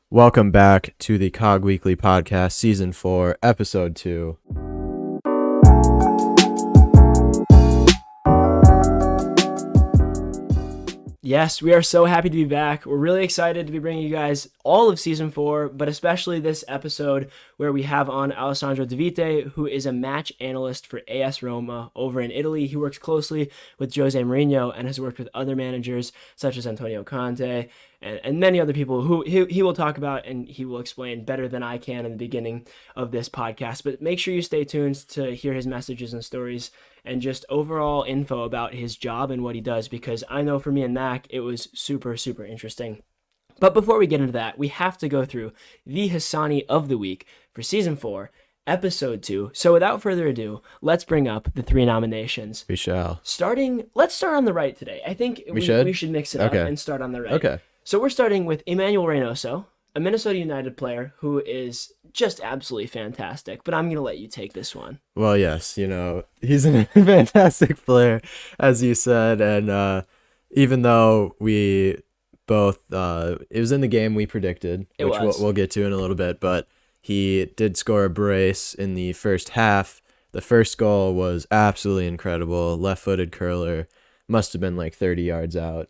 Welcome back to the Cog Weekly Podcast, Season 4, Episode 2. Yes, we are so happy to be back. We're really excited to be bringing you guys all of Season 4, but especially this episode where we have on Alessandro Davite, who is a match analyst for AS Roma over in Italy. He works closely with Jose Mourinho and has worked with other managers such as Antonio Conte and many other people who he will talk about and he will explain better than I can in the beginning of this podcast. But make sure you stay tuned to hear his messages and stories and just overall info about his job and what he does, because I know for me and Mac, it was super, super interesting. But before we get into that, we have to go through the Hassani of the week for Season 4, Episode 2. So without further ado, let's bring up the 3 nominations. We shall. Let's start on the right today. I think we should mix it up and start on the right. Okay. So we're starting with Emmanuel Reynoso, a Minnesota United player who is just absolutely fantastic, but I'm going to let you take this one. Well, yes, he's a fantastic player, as you said, and even though we both, it was in the game we predicted, which we'll get to in a little bit, but he did score a brace in the first half. The first goal was absolutely incredible, left-footed curler, must have been like 30 yards out,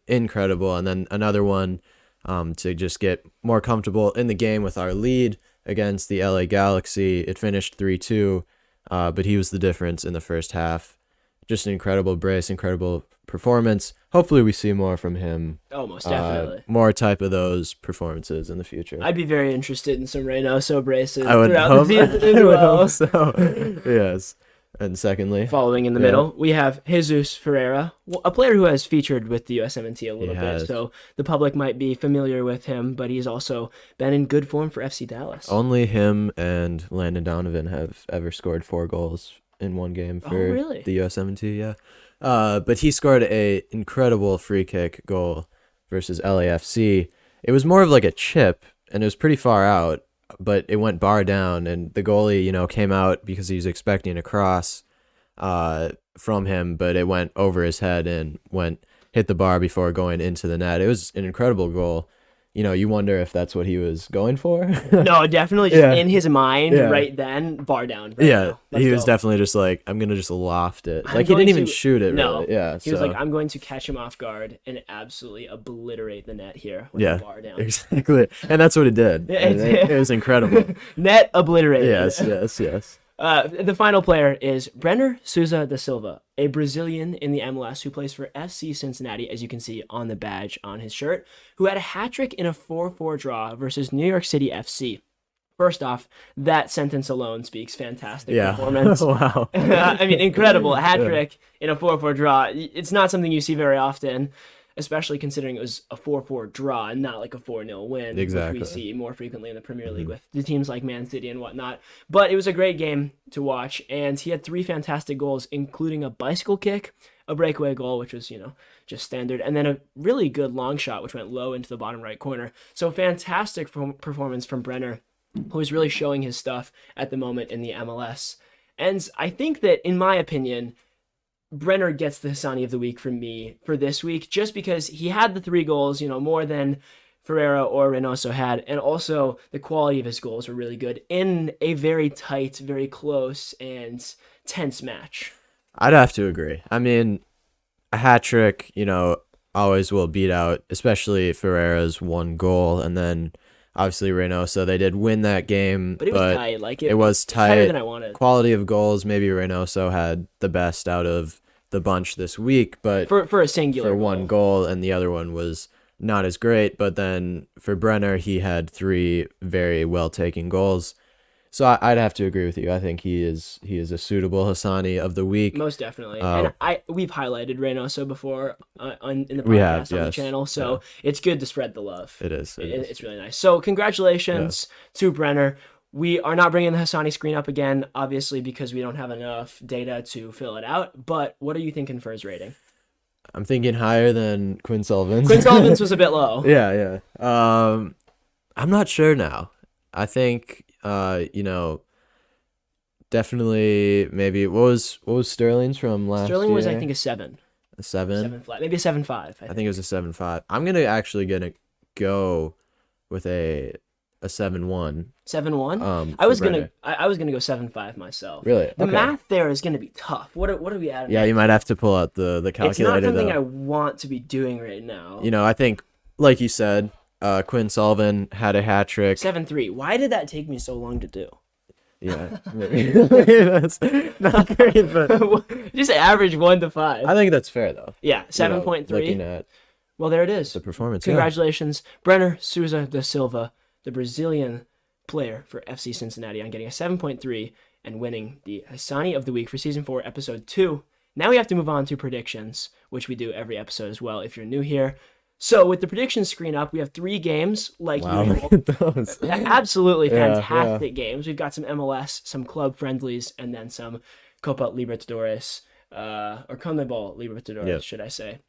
incredible, and then another one to just get more comfortable in the game with our lead against the LA Galaxy. It finished 3-2, but he was the difference in the first half. Just an incredible brace, incredible performance. Hopefully we see more from him. Oh, most definitely. More type of those performances in the future. I'd be very interested in some Reynoso braces I would throughout the season. I would hope so. Yes. And secondly, following in the middle, we have Jesus Ferreira, a player who has featured with the USMNT a little bit, so the public might be familiar with him, but he's also been in good form for FC Dallas. Only him and Landon Donovan have ever scored 4 goals in one game for the USMNT, yeah. But he scored a incredible free kick goal versus LAFC. It was more of like a chip, and it was pretty far out, but it went bar down, and the goalie, came out because he was expecting a cross from him, but it went over his head and hit the bar before going into the net. It was an incredible goal. You wonder if that's what he was going for. No, definitely just in his mind right then, bar down. He was definitely just like, I'm going to just loft it. Like, he didn't even shoot it, really. Yeah, he was like, I'm going to catch him off guard and absolutely obliterate the net here with the bar down. Exactly. And that's what it did. It was incredible. Net obliterated. Yes. The final player is Brenner Souza da Silva, a Brazilian in the MLS who plays for FC Cincinnati, as you can see on the badge on his shirt, who had a hat-trick in a 4-4 draw versus New York City FC. First off, that sentence alone speaks fantastic performance. Wow. I mean, incredible. A hat-trick in a 4-4 draw. It's not something you see very often, especially considering it was a 4-4 draw and not like a 4-0 win, exactly, which we see more frequently in the Premier League with the teams like Man City and whatnot. But it was a great game to watch, and he had 3 fantastic goals, including a bicycle kick, a breakaway goal, which was, just standard, and then a really good long shot, which went low into the bottom right corner. So fantastic performance from Brenner, who is really showing his stuff at the moment in the MLS. And I think that, in my opinion, Brenner gets the Hassani of the week from me for this week, just because he had the 3 goals, more than Ferreira or Reynoso had, and also the quality of his goals were really good in a very tight, very close, and tense match. I'd have to agree. I mean, a hat trick, always will beat out, especially Ferreira's 1 goal, and then obviously Reynoso, they did win that game, but it was tight. Like it was tight. Tighter than I wanted. Quality of goals, maybe Reynoso had the best out of the bunch this week, but for a singular for 1 goal, and the other one was not as great. But then for Brenner, he had 3 very well taken goals. So I'd have to agree with you. I think he is a suitable Hassani of the week. Most definitely. And we've highlighted Reynoso before in the podcast on the channel, so it's good to spread the love. It is. It's really nice. So congratulations to Brenner. We are not bringing the Hassani screen up again, obviously, because we don't have enough data to fill it out. But what are you thinking for his rating? I'm thinking higher than Quinn Sullivan's. Quinn Sullivan's was a bit low. Yeah. I'm not sure now. I think, definitely maybe what was Sterling's from last year? Sterling was, I think, a 7. A 7? 7 flat. Maybe a 7.5. I think it was a 7.5. I'm actually gonna go with a 7-1. 7-1. I was gonna go 7-5 myself. Really? The Okay. math there is gonna be tough. What are we at? Yeah, you might have to pull out the calculator. It's not something though. I want to be doing right now. I think, like you said, Quinn Sullivan had a hat trick. 7-3. Why did that take me so long to do? Yeah, that's not great, but just average 1 to 5. I think that's fair though. Yeah, 7.3. Looking at well, there it is. the performance. Congratulations, Brenner Souza da Silva, the Brazilian player for FC Cincinnati, on getting a 7.3 and winning the Hassani of the Week for Season 4, Episode 2. Now we have to move on to predictions, which we do every episode as well if you're new here. So with the predictions screen up, we have 3 games like usual. Those. Absolutely fantastic games. We've got some MLS, some club friendlies, and then some Copa Libertadores, or CONMEBOL Libertadores, should I say,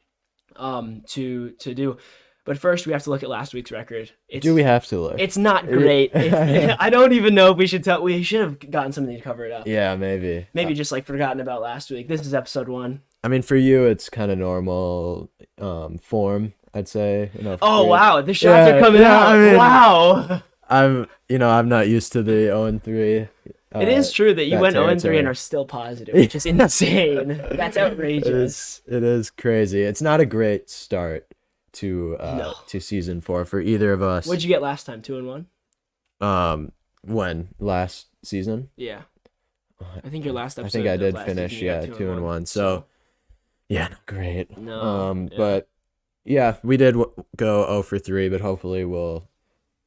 to do. But first, we have to look at last week's record. Do we have to look? It's not great. I don't even know if we should tell. We should have gotten something to cover it up. Yeah, maybe. Maybe just like forgotten about last week. This is episode 1. I mean, for you, it's kind of normal form, I'd say. Oh wow, the shots are coming out. I mean, wow. I'm not used to the 0-3. It is true that you went 0-3 and are still positive, which is insane. That's outrageous. It is crazy. It's not a great start to season 4 for either of us. What'd you get last time? 2-1? When? Last season? Yeah. I think your last episode. I think I did finish 2-1. So yeah, not great. No. But yeah, we did go 0-3, but hopefully we'll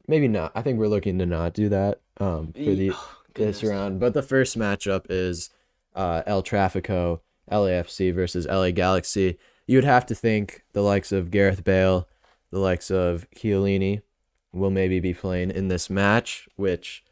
maybe not. I think we're looking to not do that for this round. But the first matchup is El Tráfico LAFC versus LA Galaxy. You would have to think the likes of Gareth Bale, the likes of Chiellini will maybe be playing in this match, which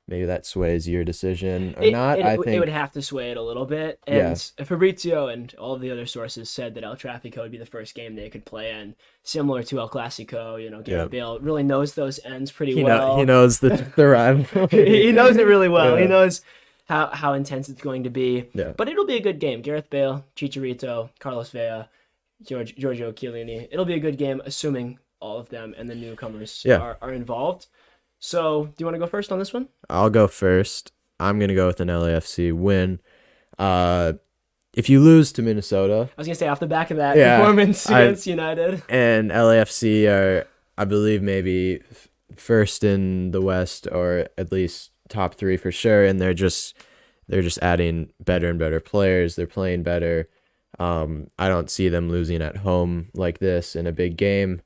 maybe that sways your decision or not. I think it would have to sway it a little bit. And Fabrizio and all of the other sources said that El Tráfico would be the first game they could play in, similar to El Clásico. Gareth Bale really knows those ends pretty well. He knows the rivalry. He knows it really well. Yeah. He knows how intense it's going to be. Yeah. But it'll be a good game. Gareth Bale, Chicharito, Carlos Vela, Giorgio Chiellini. It'll be a good game, assuming all of them and the newcomers are involved. So, do you want to go first on this one? I'll go first. I'm going to go with an LAFC win. If you lose to Minnesota... I was going to say, off the back of that performance against United. And LAFC are, I believe, maybe first in the West, or at least top 3 for sure, and they're just adding better and better players. They're playing better. I don't see them losing at home like this in a big game.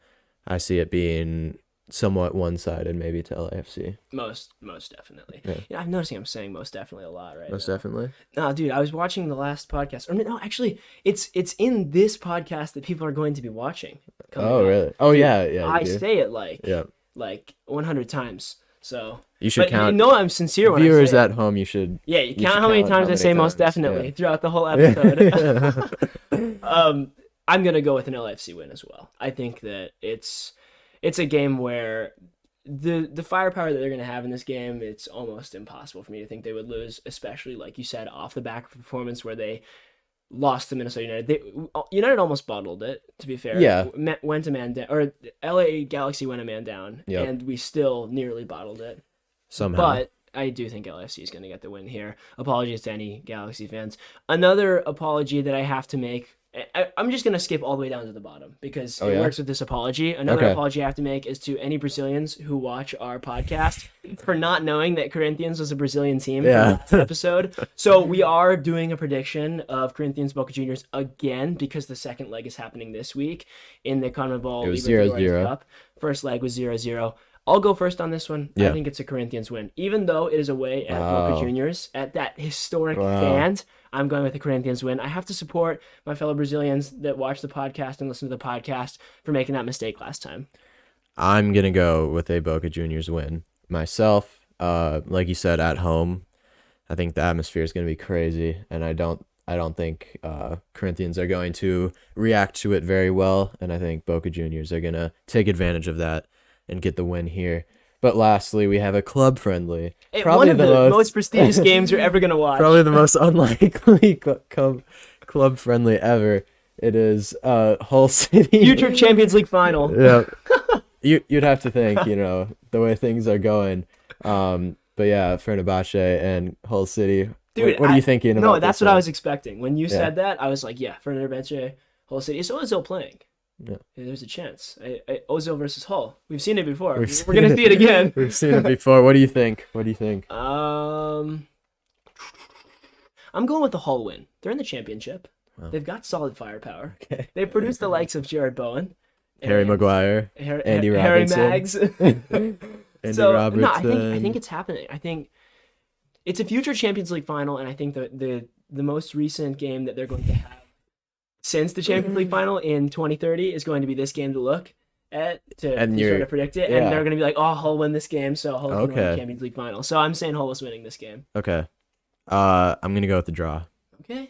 I see it being somewhat one-sided, maybe to LAFC. Most definitely. Yeah. I'm noticing I'm saying most definitely a lot right Most now. Definitely. No, dude, I was watching the last podcast. Or no, actually, it's in this podcast that people are going to be watching. Oh, really? Oh, dude, yeah. I say it like 100 times. So you should count. I'm sincere when viewers I say at home. You should. Yeah, you count how many times I say most definitely throughout the whole episode. I'm gonna go with an LAFC win as well. I think that it's a game where the firepower that they're gonna have in this game, it's almost impossible for me to think they would lose, especially like you said, off the back of a performance where they lost to Minnesota United. United almost bottled it, to be fair. Yeah. Went a man down, or LA Galaxy went a man down, and we still nearly bottled it. Somehow. But I do think LAFC is going to get the win here. Apologies to any Galaxy fans. Another apology that I have to make, I'm just going to skip all the way down to the bottom because it works with this apology. Another apology I have to make is to any Brazilians who watch our podcast for not knowing that Corinthians was a Brazilian team for last episode. So we are doing a prediction of Corinthians Boca Juniors again because the second leg is happening this week in the CONMEBOL Libertadores Cup. First leg was 0-0. I'll go first on this one. I think it's a Corinthians win. Even though it is away at Boca Juniors, at that historic stand, I'm going with the Corinthians win. I have to support my fellow Brazilians that watch the podcast and listen to the podcast for making that mistake last time. I'm going to go with a Boca Juniors win. Myself, like you said, at home, I think the atmosphere is going to be crazy, and I don't think Corinthians are going to react to it very well, and I think Boca Juniors are going to take advantage of that and get the win here. But lastly, we have a club friendly. Probably one of the most prestigious games you're ever going to watch. Probably the most unlikely club friendly ever. It is Hull City. Future Champions League final. Yeah. You'd have to think, the way things are going. But yeah, Fenerbahce and Hull City. Dude, What are you thinking about no, that's this what I one? was expecting. When you said that, I was like, yeah, Fenerbahce, Hull City. So is Ozil playing? Yeah. There's a chance. Ozil versus Hull. We've seen it before. We're going to see it again. We've seen it before. What do you think? What do you think? I'm going with the Hull win. They're in the championship. Oh. They've got solid firepower. Okay. They produced the likes of Jared Bowen, Harry Maguire, Andy Harry Robertson. Mags. Andy So Robertson. no, I think it's happening. I think it's a future Champions League final, and I think the most recent game that they're going to have since the Champions League final in 2030 is going to be this game to look at to sort of predict it. Yeah. And they're going to be like, oh, Hull win this game, so Hull can win the Okay. Champions League final. So I'm saying Hull is winning this game. Okay. I'm gonna go with the draw. Okay.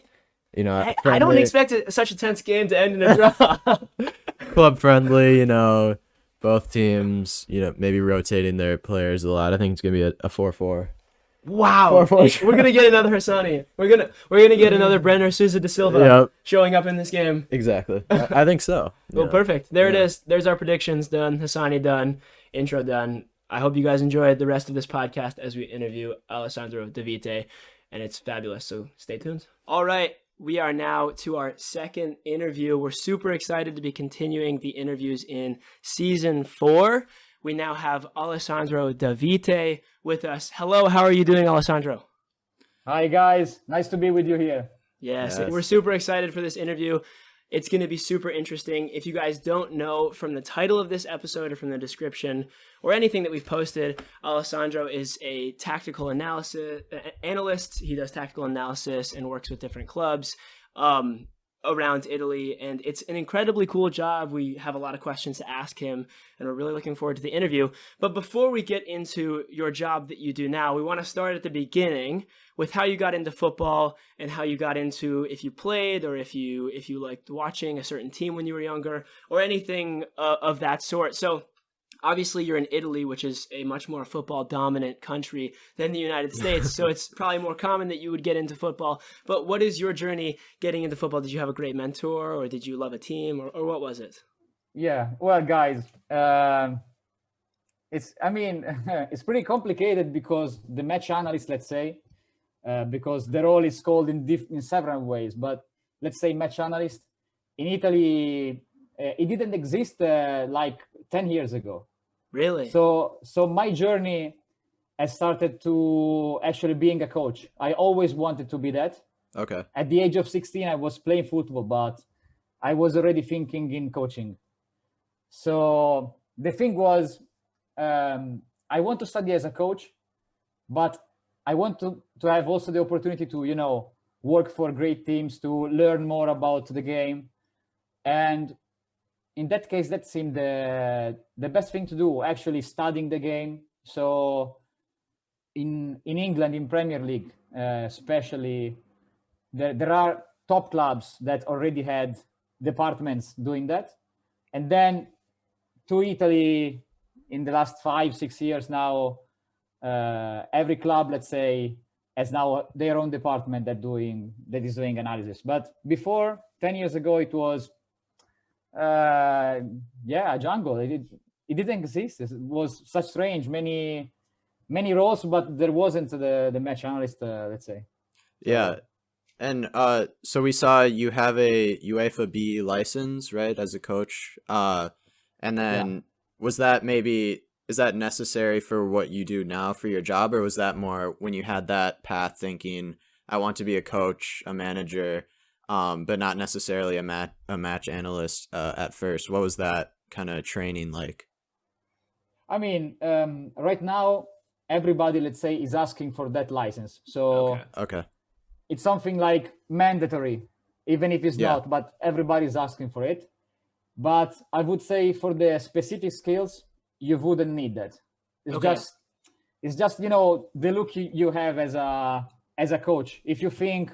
I don't expect such a tense game to end in a draw. Club friendly, both teams, maybe rotating their players a lot. I think it's gonna be a 4-4. Wow, 4-4. We're gonna get another Hassani. We're gonna get another Brenner Sousa da Silva showing up in this game. Exactly. I think so. Well, perfect. There it is. There's our predictions done. Hassani done. Intro done. I hope you guys enjoyed the rest of this podcast as we interview Alessandro Davite, and it's fabulous. So stay tuned. All right. We are now to our second interview. We're super excited to be continuing the interviews in season 4. We now have Alessandro Davite with us. Hello, how are you doing, Alessandro? Hi, guys. Nice to be with you here. Yes, we're super excited for this interview. It's going to be super interesting. If you guys don't know from the title of this episode or from the description or anything that we've posted, Alessandro is a tactical analyst. He does tactical analysis and works with different clubs around Italy, and it's an incredibly cool job. We have a lot of questions to ask him, and we're really looking forward to the interview. But before we get into your job that you do now, we want to start at the beginning with how you got into football and how you got into, if you played or if you liked watching a certain team when you were younger or anything of that sort. So obviously you're in Italy, which is a much more football dominant country than the United States. So it's probably more common that you would get into football. But what is your journey getting into football? Did you have a great mentor, or did you love a team, or what was it? Yeah, well, guys, it's pretty complicated because the match analyst, let's say, because the role is called in several ways. But let's say match analyst in Italy, it didn't exist like 10 years ago. Really? So my journey has started to actually being a coach. I always wanted to be that. Okay. At the age of 16, I was playing football, but I was already thinking in coaching. So the thing was, I want to study as a coach, but I want to have also the opportunity to, work for great teams, to learn more about the game. And in that case, that seemed the best thing to do, actually studying the game. So in England, in Premier League, especially, there are top clubs that already had departments doing that. And then to Italy, in the last 5-6 years now, every club, let's say, has now their own department that is doing analysis. But before, 10 years ago, it was a jungle. It didn't exist. It was such strange, many roles, but there wasn't the match analyst, let's say. Yeah. And so we saw you have a UEFA B license, right, as a coach. And then is that necessary for what you do now for your job, or was that more when you had that path thinking, I want to be a coach, a manager, but not necessarily a match analyst at first? What was that kind of training like? I mean, right now, everybody, let's say, is asking for that license. So Okay. It's something like mandatory, even if it's not, but everybody's asking for it. But I would say for the specific skills, you wouldn't need that. It's just the look you have as a coach. If you think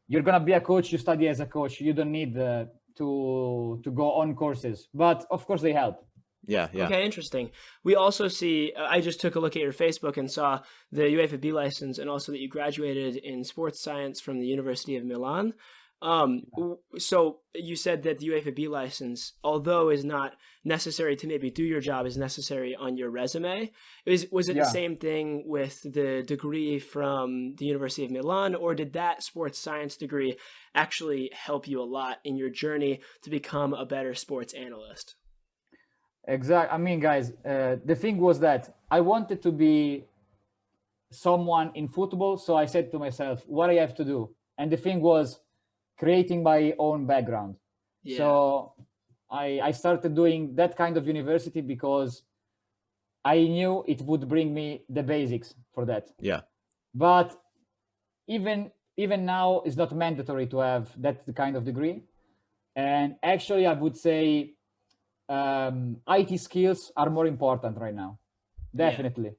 you're gonna be a coach, you study as a coach. You don't need to go on courses, but of course they help. Yeah. Okay, interesting. We also see, I just took a look at your Facebook and saw the UEFA B license, and also that you graduated in sports science from the University of Milan. So you said that the UEFA B license, although is not necessary to maybe do your job, is necessary on your resume. Was it the same thing with the degree from the University of Milan, or did that sports science degree actually help you a lot in your journey to become a better sports analyst? Exactly. I mean, guys, the thing was that I wanted to be someone in football, so I said to myself, what I have to do? And the thing was creating my own background. Yeah. So I started doing that kind of university because I knew it would bring me the basics for that. Yeah. But even now, it's not mandatory to have that kind of degree. And actually, I would say IT skills are more important right now. Definitely.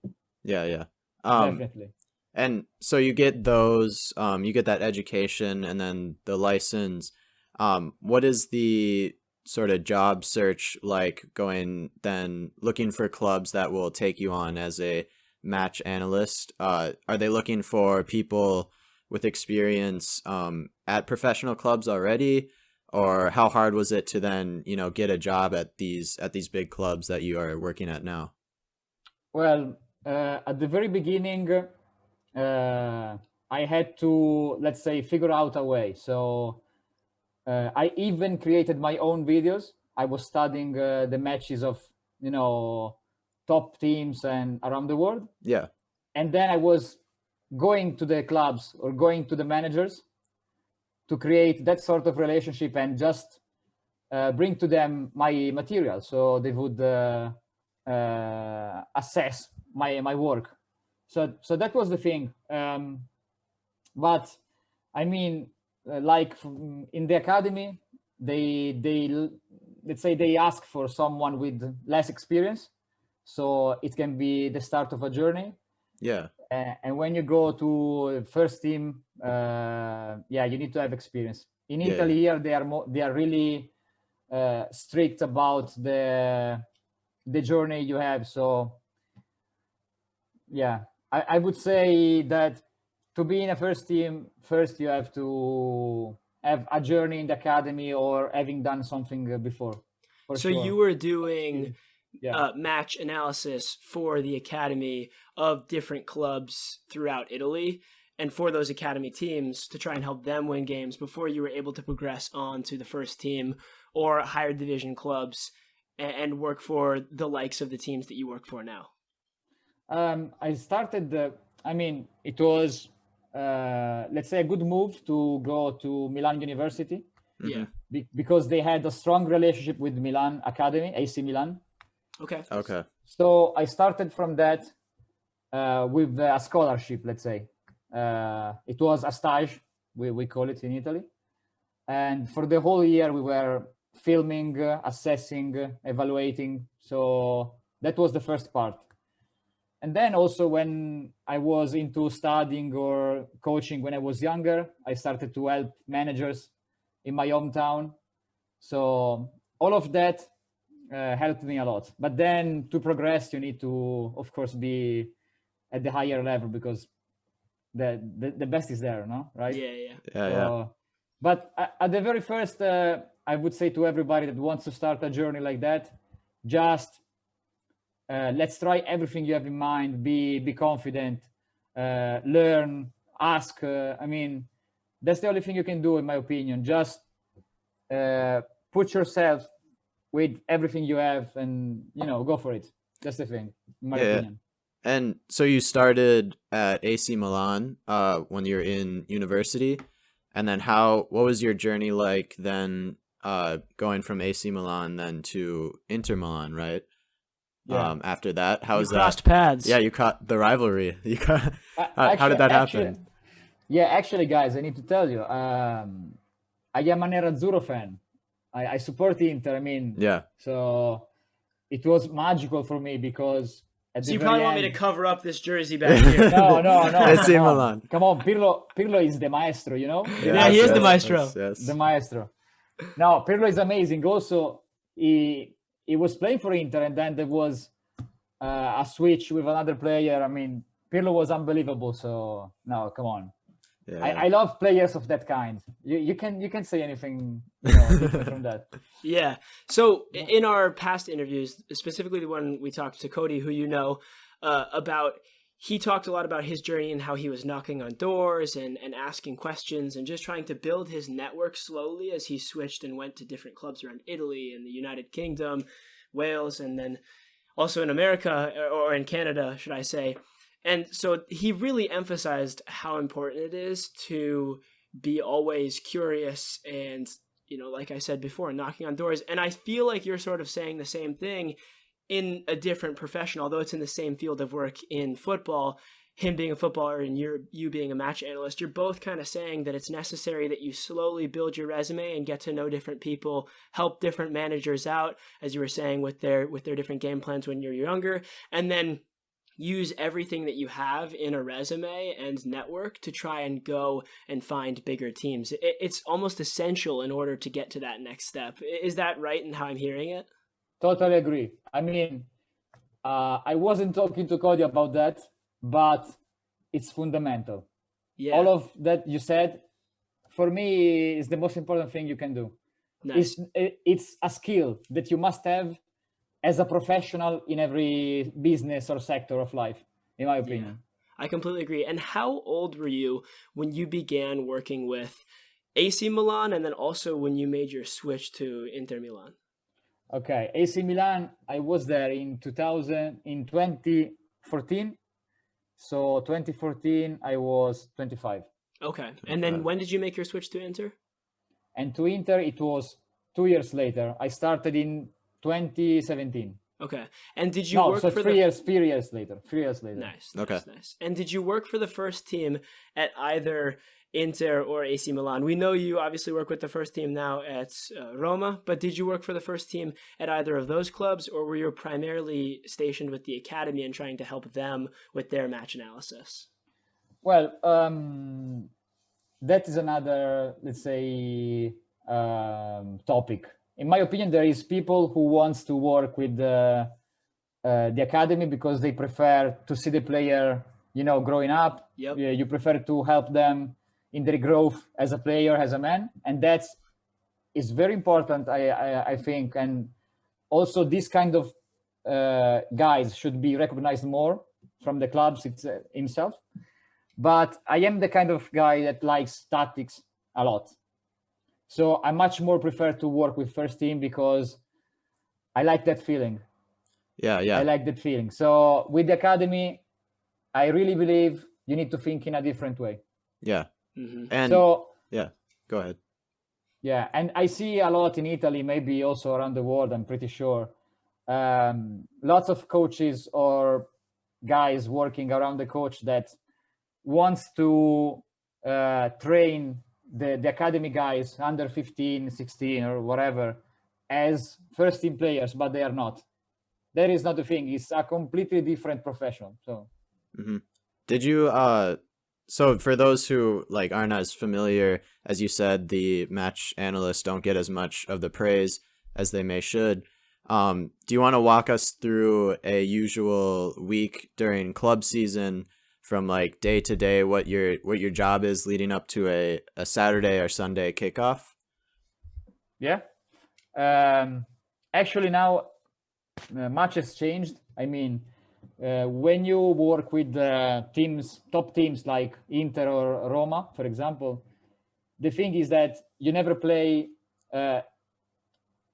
Yeah. Definitely. And so you get those, you get that education and then the license. What is the sort of job search like going then looking for clubs that will take you on as a match analyst? Are they looking for people with experience at professional clubs already? Or how hard was it to then, get a job at these big clubs that you are working at now? Well, at the very beginning, I had to, let's say, figure out a way. So I even created my own videos. I was studying the matches of, top teams and around the world. Yeah. And then I was going to the clubs or going to the managers to create that sort of relationship and just bring to them my material so they would assess my work. So that was the thing. But I mean, like in the academy, they let's say they ask for someone with less experience, so it can be the start of a journey. Yeah. And when you go to first team, you need to have experience. In Italy, here they are really strict about the journey you have. So I would say that to be in a first team, first you have to have a journey in the academy or having done something before. So sure. You were doing match analysis for the academy of different clubs throughout Italy, and for those academy teams to try and help them win games before you were able to progress on to the first team or higher division clubs and work for the likes of the teams that you work for now. I started, it was, let's say, a good move to go to Milan University. Yeah. Because they had a strong relationship with Milan Academy, AC Milan. Okay. So I started from that with a scholarship, let's say. It was a stage, we call it in Italy. And for the whole year, we were filming, assessing, evaluating. So that was the first part. And then also when I was into studying or coaching when I was younger, I started to help managers in my hometown. So all of that helped me a lot. But then to progress, you need to, of course, be at the higher level because the best is there, no? Right? Yeah. But at the very first, I would say to everybody that wants to start a journey like that, just let's try everything you have in mind. Be confident, learn, ask. That's the only thing you can do, in my opinion. Just put yourself with everything you have and go for it. That's the thing, in my opinion. And so you started at AC Milan when you were in university, and then what was your journey like then going from AC Milan then to Inter Milan, right? After that, how was that? Crossed paths. Yeah, you caught the rivalry. How did that happen? Actually, guys, I need to tell you, I am a Nerazzurro fan. I support Inter. So it was magical for me because so you probably want me to cover up this jersey back here. No. AC Milan. Come on, Pirlo is the maestro, you know? Yeah, he is the maestro. Yes. The maestro. No, Pirlo is amazing. Also, he was playing for Inter, and then there was a switch with another player. Pirlo was unbelievable. So, no, come on. I love players of that kind. You can say anything different from that. Yeah. So in our past interviews, specifically the one we talked to Cody, who you know, about, he talked a lot about his journey and how he was knocking on doors and asking questions and just trying to build his network slowly as he switched and went to different clubs around Italy and the United Kingdom, Wales, and then also in America, or in Canada, should I say. And so he really emphasized how important it is to be always curious and, like I said before, knocking on doors. And I feel like you're sort of saying the same thing in a different profession, although it's in the same field of work in football. Him being a footballer and you being a match analyst, you're both kind of saying that it's necessary that you slowly build your resume and get to know different people, help different managers out, as you were saying, with their different game plans when you're younger, and then use everything that you have in a resume and network to try and go and find bigger teams. It's almost essential in order to get to that next step. Is that right in how I'm hearing it? Totally agree. I mean, I wasn't talking to Cody about that, but it's fundamental. Yeah. All of that you said, for me, is the most important thing you can do. Nice. It's a skill that you must have as a professional in every business or sector of life, in my opinion. Yeah, I completely agree. And how old were you when you began working with AC Milan, and then also when you made your switch to Inter Milan? Okay, AC Milan, I was there in 2014. So 2014, I was 25. Okay. And then when did you make your switch to Inter? And to Inter, it was 2 years later. I started in 2017. Okay. And did you work for 3 years later. 3 years later. Nice. Nice. And did you work for the first team at either Inter or AC Milan? We know you obviously work with the first team now at Roma, but did you work for the first team at either of those clubs, or were you primarily stationed with the academy and trying to help them with their match analysis? Well, that is another, let's say, topic. In my opinion, there is people who wants to work with the academy because they prefer to see the player, growing up. Yep. You prefer to help them in their growth as a player, as a man, and that is very important, I think. And also, this kind of guys should be recognized more from the clubs himself. But I am the kind of guy that likes tactics a lot. So I much more prefer to work with first team because I like that feeling. Yeah. I like that feeling. So with the academy, I really believe you need to think in a different way. Yeah. Mm-hmm. And so, yeah, go ahead. Yeah, and I see a lot in Italy, maybe also around the world, I'm pretty sure. Lots of coaches or guys working around the coach that wants to train the academy guys under 15, 16 or whatever as first team players, but they are not. That is not the thing. It's a completely different profession. So did you so for those who aren't as familiar, as you said, the match analysts don't get as much of the praise as they may should. Do you want to walk us through a usual week during club season, from day to day, what your job is leading up to a Saturday or Sunday kickoff? Yeah. Actually, now much has changed. I mean, when you work with teams, top teams like Inter or Roma, for example, the thing is that you never play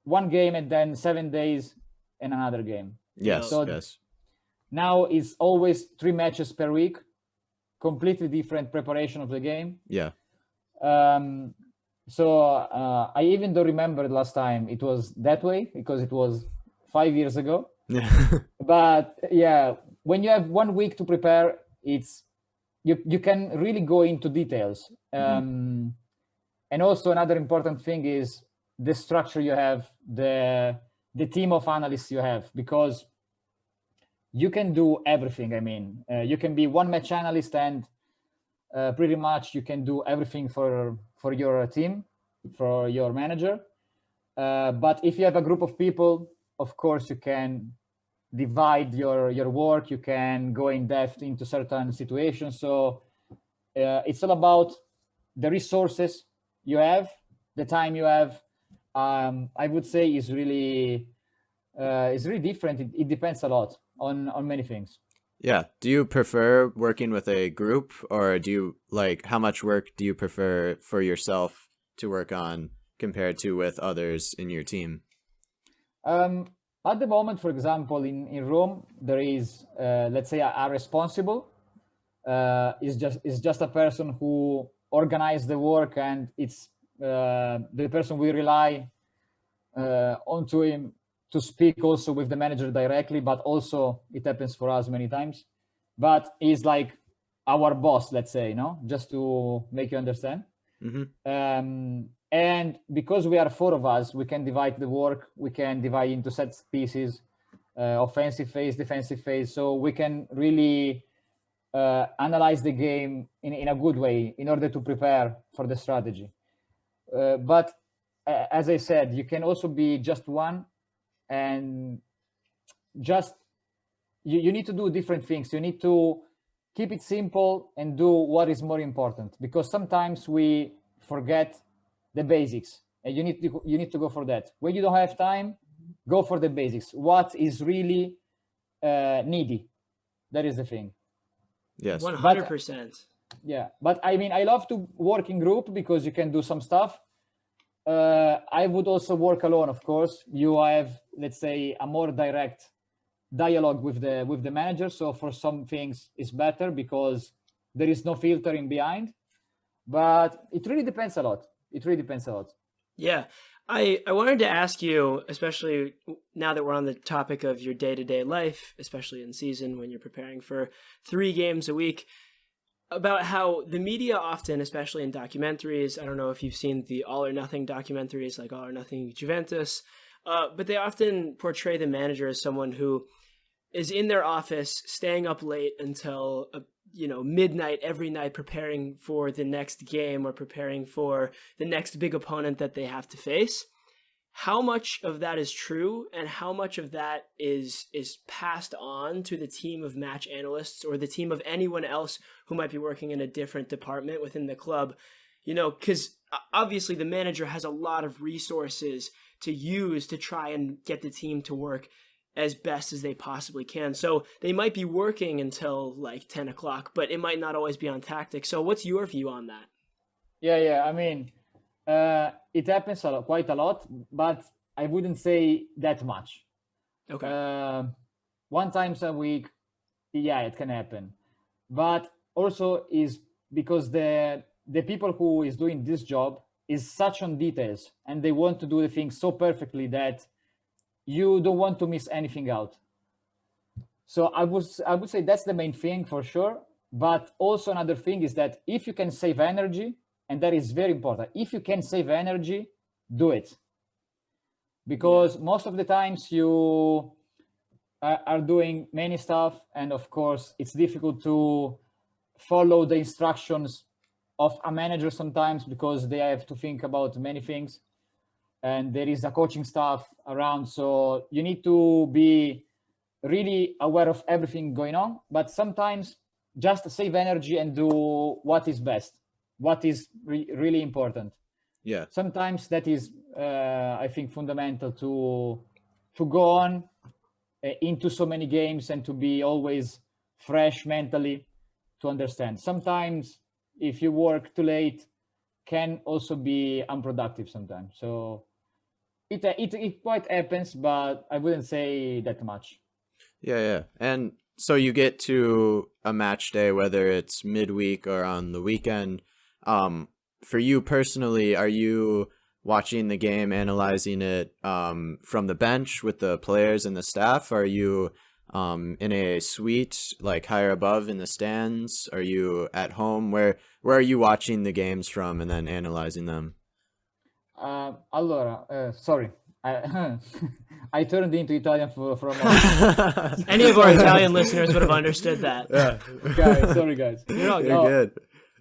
one game and then 7 days and another game. Yes. So yes. Now it's always 3 matches per week, completely different preparation of the game. Yeah. So I even don't remember the last time it was that way, because it was 5 years ago. But yeah, when you have 1 week to prepare, it's you can really go into details. And also another important thing is the structure you have, the team of analysts you have, because you can do everything. I mean, you can be one match analyst and pretty much you can do everything for your team, for your manager. But if you have a group of people, of course, you can divide your work. You can go in depth into certain situations. So It's all about the resources you have, the time you have. I would say is really different. It depends a lot on many things. Yeah. Do you prefer working with a group, or do you like, how much work do you prefer for yourself to work on compared to with others in your team? At the moment, for example, in Rome, there is, let's say, a responsible. Is just a person who organizes the work, and it's the person we rely onto him to speak also with the manager directly, but also it happens for us many times. But he's like our boss, let's say, just to make you understand. And because we are four of us, we can divide the work. We can divide into set pieces, offensive phase, defensive phase. So we can really analyze the game in a good way in order to prepare for the strategy. But as I said, you can also be just one, and just you need to do different things. You need to keep it simple and do what is more important, because sometimes we forget the basics, and you need to go for that. When you don't have time, go for the basics. What is really needy? That is the thing. Yes. 100%. Yeah, but I mean, I love to work in group because you can do some stuff. I would also work alone, of course. You have, let's say, a more direct dialogue with the manager. So for some things, it's better because there is no filtering behind. But it really depends a lot. It really depends a lot. Yeah. I wanted to ask you, especially now that we're on the topic of your day-to-day life, especially in season when you're preparing for 3 games a week, about how the media often, especially in documentaries, I don't know if you've seen the All or Nothing documentaries, like All or Nothing Juventus, but they often portray the manager as someone who is in their office, staying up late until midnight every night, preparing for the next game or preparing for the next big opponent that they have to face. How much of that is true, and how much of that is passed on to the team of match analysts or the team of anyone else who might be working in a different department within the club? Because obviously the manager has a lot of resources to use to try and get the team to work as best as they possibly can. So they might be working until like 10 o'clock, but it might not always be on tactics. So what's your view on that? Yeah. I mean, it happens quite a lot, but I wouldn't say that much. Okay. One times a week, yeah, it can happen. But also is because the people who is doing this job is such on details, and they want to do the things so perfectly that you don't want to miss anything out. So I would say that's the main thing for sure. But also another thing is that if you can save energy, and that is very important, if you can save energy, do it. Because most of the times you are doing many stuff, and of course it's difficult to follow the instructions of a manager sometimes because they have to think about many things, and there is a coaching staff around, so you need to be really aware of everything going on. But sometimes just save energy and do what is best, what is really important. Yeah. Sometimes that is I think fundamental to go on into so many games and to be always fresh mentally, to understand. Sometimes if you work too late, can also be unproductive sometimes. So it quite happens, but I wouldn't say that much. Yeah. And so you get to a match day, whether it's midweek or on the weekend. For you personally, are you watching the game, analyzing it from the bench with the players and the staff? Are you in a suite, like higher above in the stands? Are you at home? Where are you watching the games from and then analyzing them? Allora, sorry, I, I turned into Italian for a moment. Any of our Italian listeners would have understood that. Guys, sorry guys. You're all good. You're good.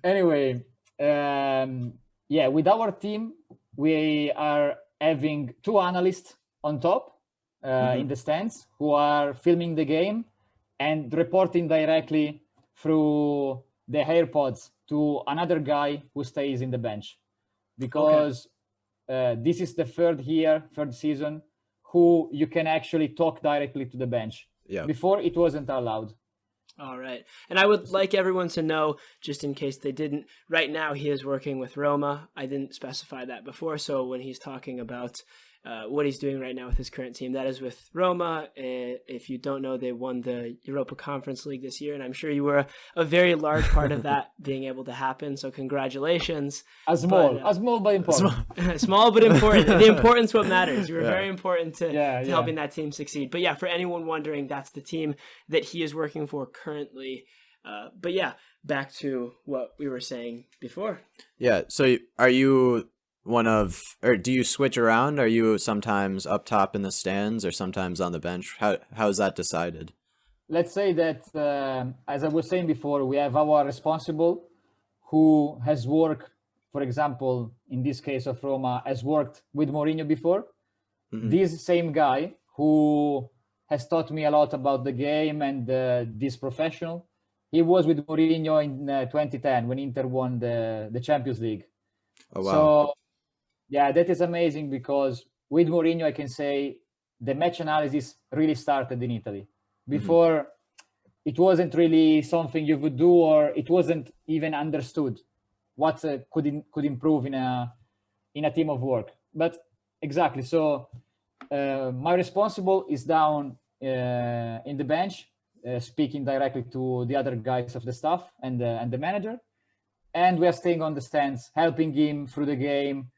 Anyway, yeah, with our team, we are having 2 analysts on top in the stands who are filming the game and reporting directly through the AirPods to another guy who stays in the bench, because this is the third season, who you can actually talk directly to the bench. Yeah. Before it wasn't allowed. All right. And I would like everyone to know, just in case they didn't, right now he is working with Roma. I didn't specify that before. So when he's talking about what he's doing right now with his current team, that is with Roma. If you don't know, they won the Europa Conference League this year. And I'm sure you were a very large part of that being able to happen. So congratulations. Small but important. Small but important. The importance what matters. You were very important to helping that team succeed. But yeah, for anyone wondering, that's the team that he is working for currently. But yeah, back to what we were saying before. Yeah. So are you or do you switch around? Are you sometimes up top in the stands or sometimes on the bench? How is that decided? Let's say that, as I was saying before, we have our responsible who has worked, for example, in this case of Roma, has worked with Mourinho before. Mm-hmm. This same guy who has taught me a lot about the game and this professional, he was with Mourinho in 2010 when Inter won the Champions League. Oh, wow. So, yeah, that is amazing, because with Mourinho, I can say the match analysis really started in Italy. Before, it wasn't really something you would do, or it wasn't even understood what could improve in a team of work. But exactly, so my responsible is down in the bench, speaking directly to the other guys of the staff and the manager, and we are staying on the stands, helping him through the game,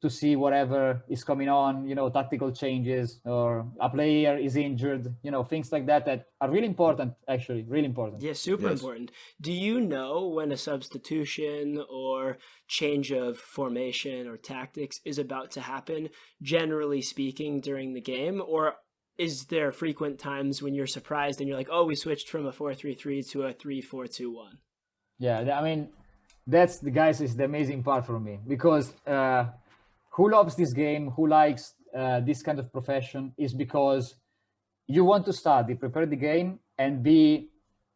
to see whatever is coming on, tactical changes, or a player is injured, things like that are really important, actually, really important. Yeah, super important. Do you know when a substitution or change of formation or tactics is about to happen, generally speaking, during the game? Or is there frequent times when you're surprised and you're like, oh, we switched from a 4-3-3 to a 3-4-2-1? Yeah, I mean, that's is the amazing part for me, because who loves this game, who likes this kind of profession, is because you want to prepare the game, and be,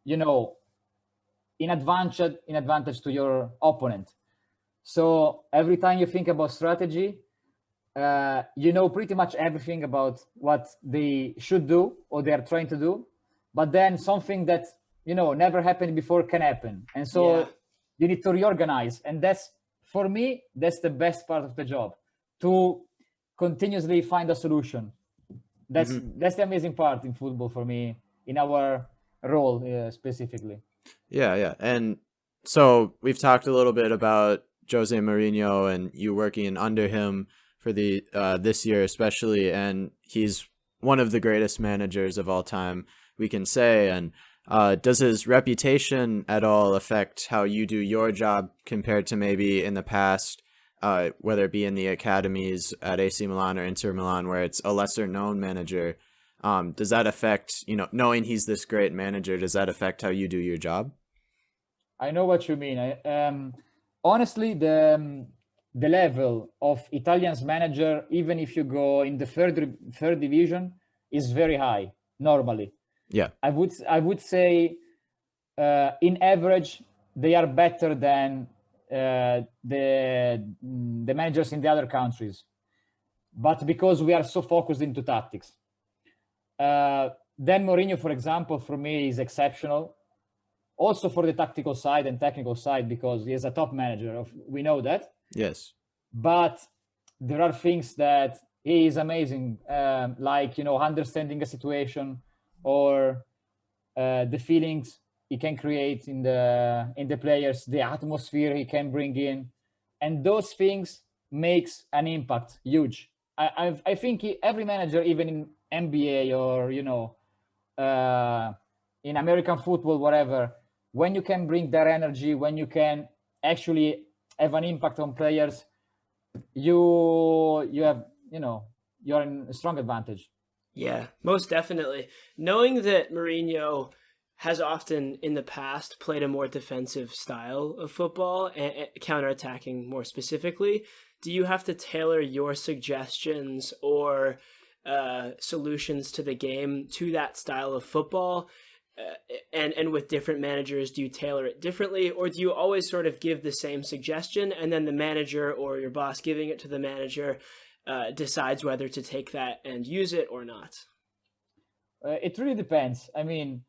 in advantage to your opponent. So every time you think about strategy, pretty much everything about what they should do or they are trying to do, but then something that never happened before can happen, and so you need to reorganize. And for me, that's the best part of the job, to continuously find a solution. That's the amazing part in football for me, in our role specifically. Yeah. And so we've talked a little bit about Jose Mourinho and you working under him for the this year especially, and he's one of the greatest managers of all time, we can say. And does his reputation at all affect how you do your job compared to maybe in the past, whether it be in the academies at AC Milan or Inter Milan, where it's a lesser known manager? Does that affect, knowing he's this great manager, does that affect how you do your job? I know what you mean. Honestly, the level of Italian's manager, even if you go in the third division, is very high normally. Yeah, I would say in average they are better than the managers in the other countries, but because we are so focused into tactics. Then Mourinho, for example, for me is exceptional, also for the tactical side and technical side, because he is a top manager. We know that. Yes. But there are things that he is amazing, like understanding a situation, or the feelings he can create in the players, the atmosphere he can bring in, and those things makes an impact huge. I think every manager, even in NBA or in American football, whatever, when you can bring their energy, when you can actually have an impact on players, you have you're in a strong advantage. Yeah, most definitely. Knowing that Mourinho has often in the past played a more defensive style of football, and counterattacking more specifically, do you have to tailor your suggestions or solutions to the game to that style of football? and with different managers, do you tailor it differently, or do you always sort of give the same suggestion and then the manager or your boss giving it to the manager decides whether to take that and use it or not? It really depends. I mean,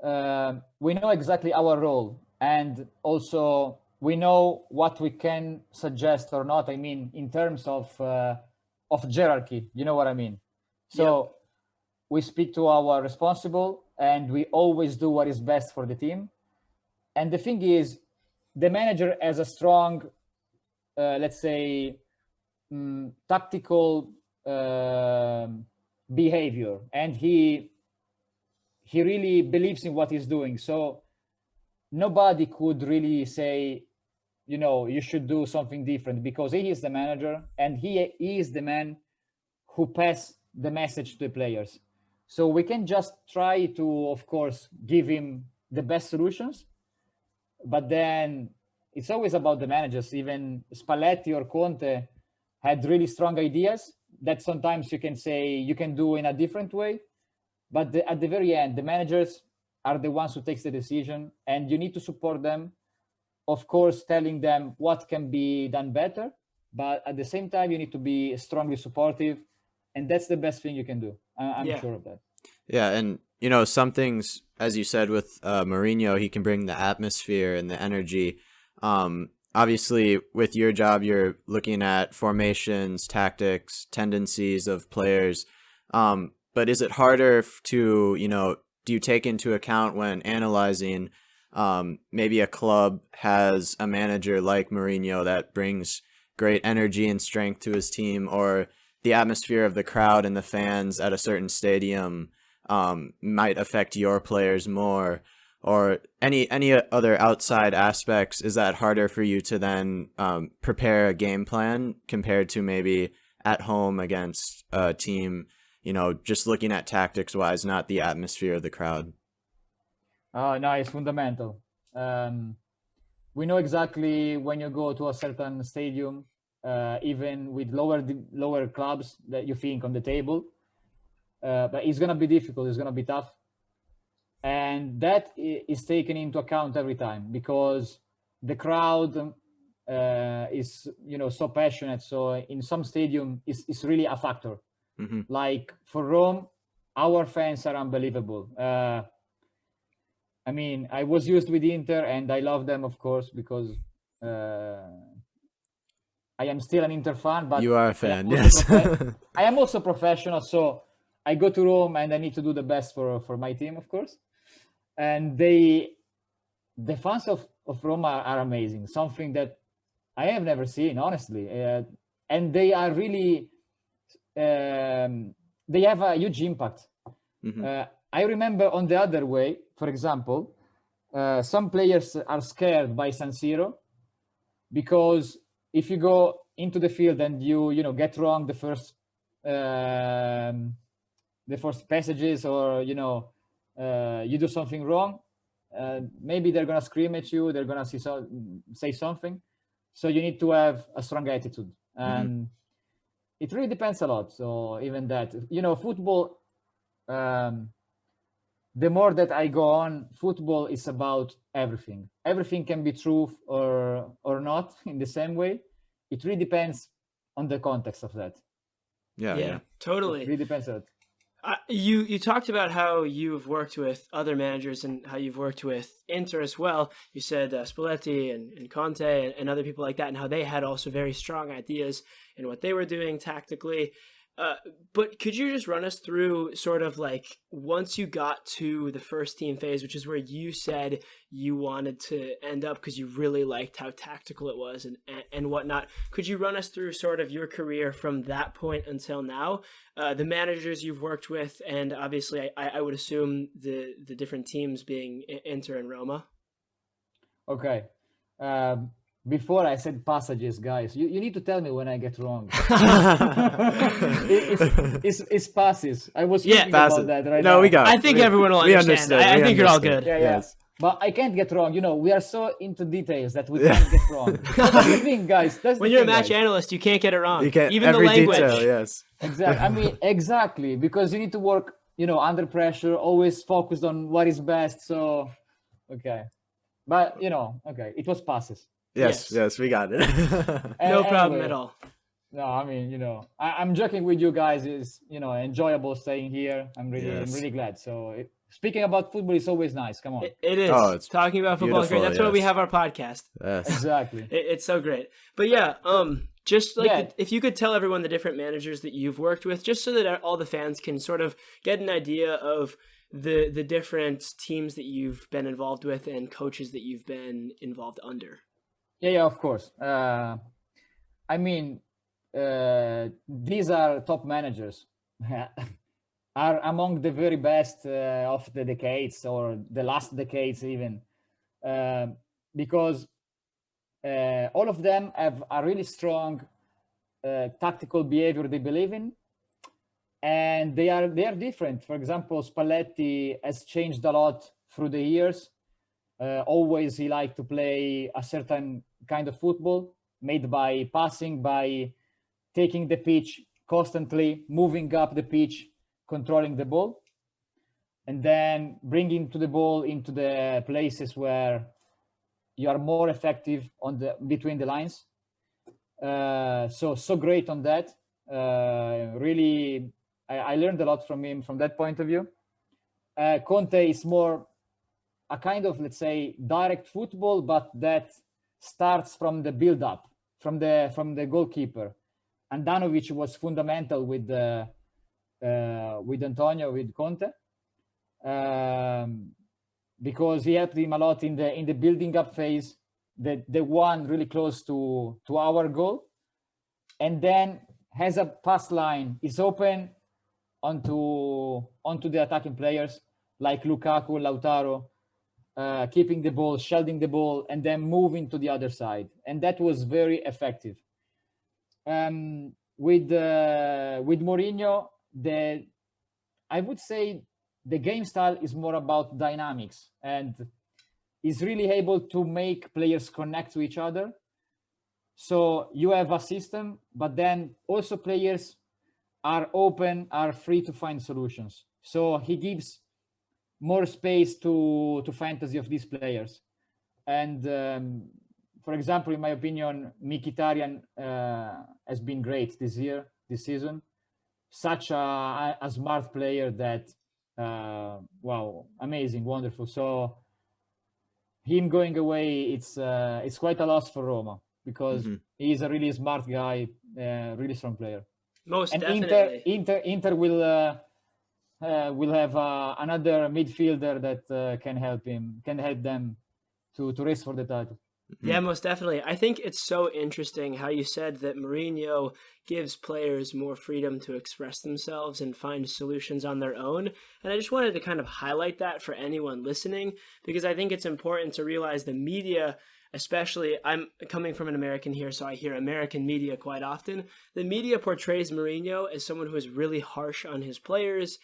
we know exactly our role, and also we know what we can suggest or not. I mean, in terms of hierarchy, you know what I mean? So we speak to our responsible, and we always do what is best for the team. And the thing is, the manager has a strong, let's say, tactical behavior, and he really believes in what he's doing. So nobody could really say, you should do something different, because he is the manager and he is the man who pass the message to the players. So we can just try to, of course, give him the best solutions, but then it's always about the managers. Even Spalletti or Conte had really strong ideas that sometimes you can say you can do in a different way, but at the very end, the managers are the ones who takes the decision, and you need to support them, of course, telling them what can be done better, but at the same time, you need to be strongly supportive, and that's the best thing you can do. I'm sure of that. Yeah, and some things, as you said, with Mourinho, he can bring the atmosphere and the energy. Obviously, with your job, you're looking at formations, tactics, tendencies of players. But is it harder to, do you take into account when analyzing maybe a club has a manager like Mourinho that brings great energy and strength to his team, or the atmosphere of the crowd and the fans at a certain stadium might affect your players more, or any other outside aspects? Is that harder for you to then prepare a game plan compared to maybe at home against a team, just looking at tactics wise, not the atmosphere of the crowd? No, it's fundamental. We know exactly when you go to a certain stadium, even with lower clubs that you think on the table, but it's going to be difficult, it's going to be tough. And that is taken into account every time, because the crowd is, so passionate. So in some stadium, it's really a factor. Mm-hmm. Like for Rome, our fans are unbelievable. I mean, I was used with Inter, and I love them, of course, because I am still an Inter fan. But you are a fan, yes. I am also professional, so I go to Rome and I need to do the best for my team, of course. And the fans of Roma are amazing, something that I have never seen, honestly. And they are really, they have a huge impact. Mm-hmm. I remember on the other way, for example, some players are scared by San Siro, because if you go into the field and you get wrong the first passages, or you do something wrong, maybe they're gonna scream at you, they're gonna say something. So you need to have a strong attitude, and mm-hmm. It really depends a lot. So even that, football, the more that I go on, football is about everything. Everything can be true or not in the same way. It really depends on the context of that. Yeah. Totally. It really depends on it. You talked about how you've worked with other managers and how you've worked with Inter as well. You said Spalletti and Conte and other people like that, and how they had also very strong ideas in what they were doing tactically. But could you just run us through sort of like, once you got to the first team phase, which is where you said you wanted to end up because you really liked how tactical it was and whatnot, could you run us through sort of your career from that point until now, the managers you've worked with, and obviously I would assume the different teams being Inter and Roma? Okay. Before I said passages, guys, you need to tell me when I get wrong. It's passes. I was thinking about that right now. No, we got it. I think everyone will understand. I think you're all good. Yeah. Yes. But I can't get wrong. We are so into details that we can't get wrong. That's the thing, guys. When you're a match analyst, you can't get it wrong. You can't, even the language. Detail, yes. Exactly. I mean, exactly, because you need to work under pressure, always focused on what is best. So, okay. But, okay, it was passes. Yes, we got it. No problem Anyway, at all. No, I mean, I'm joking with you guys. Is enjoyable staying here. I'm really glad. So speaking about football is always nice. Come on. It is. Oh, it's talking about football is great. That's why we have our podcast. Yes. Exactly. It's so great. But yeah, just like Yeah. if you could tell everyone the different managers that you've worked with, just so that all the fans can sort of get an idea of the different teams that you've been involved with and coaches that you've been involved under. Yeah, of course. I mean, these are top managers, are among the very best of the decades or the last decades even, because all of them have a really strong tactical behavior they believe in, and they are different. For example, Spalletti has changed a lot through the years. Always he liked to play a certain kind of football made by passing, by taking the pitch constantly, moving up the pitch, controlling the ball, and then bringing to the ball into the places where you are more effective on the between the lines. So great on that. Really, I learned a lot from him from that point of view. Conte is more a kind of, let's say, direct football, but that starts from the build-up, from the goalkeeper. Andanovic was fundamental with Antonio, with Conte, because he helped him a lot in the building up phase, the one really close to our goal, and then has a pass line, is open onto the attacking players like Lukaku, Lautaro, keeping the ball, shielding the ball, and then moving to the other side, and that was very effective. With Mourinho, I would say the game style is more about dynamics, and is really able to make players connect to each other. So you have a system, but then also players are open, are free to find solutions. So he gives more space to fantasy of these players. And for example, in my opinion, Mkhitaryan has been great this season. Such a smart player that, wow, amazing, wonderful. So him going away, it's quite a loss for Roma, because he's a really smart guy, really strong player. Most and definitely. Inter will have another midfielder that can help them to race for the title. Yeah, most definitely. I think it's so interesting how you said that Mourinho gives players more freedom to express themselves and find solutions on their own. And I just wanted to kind of highlight that for anyone listening, because I think it's important to realize the media, especially, I'm coming from an American here, so I hear American media quite often. The media portrays Mourinho as someone who is really harsh on his players,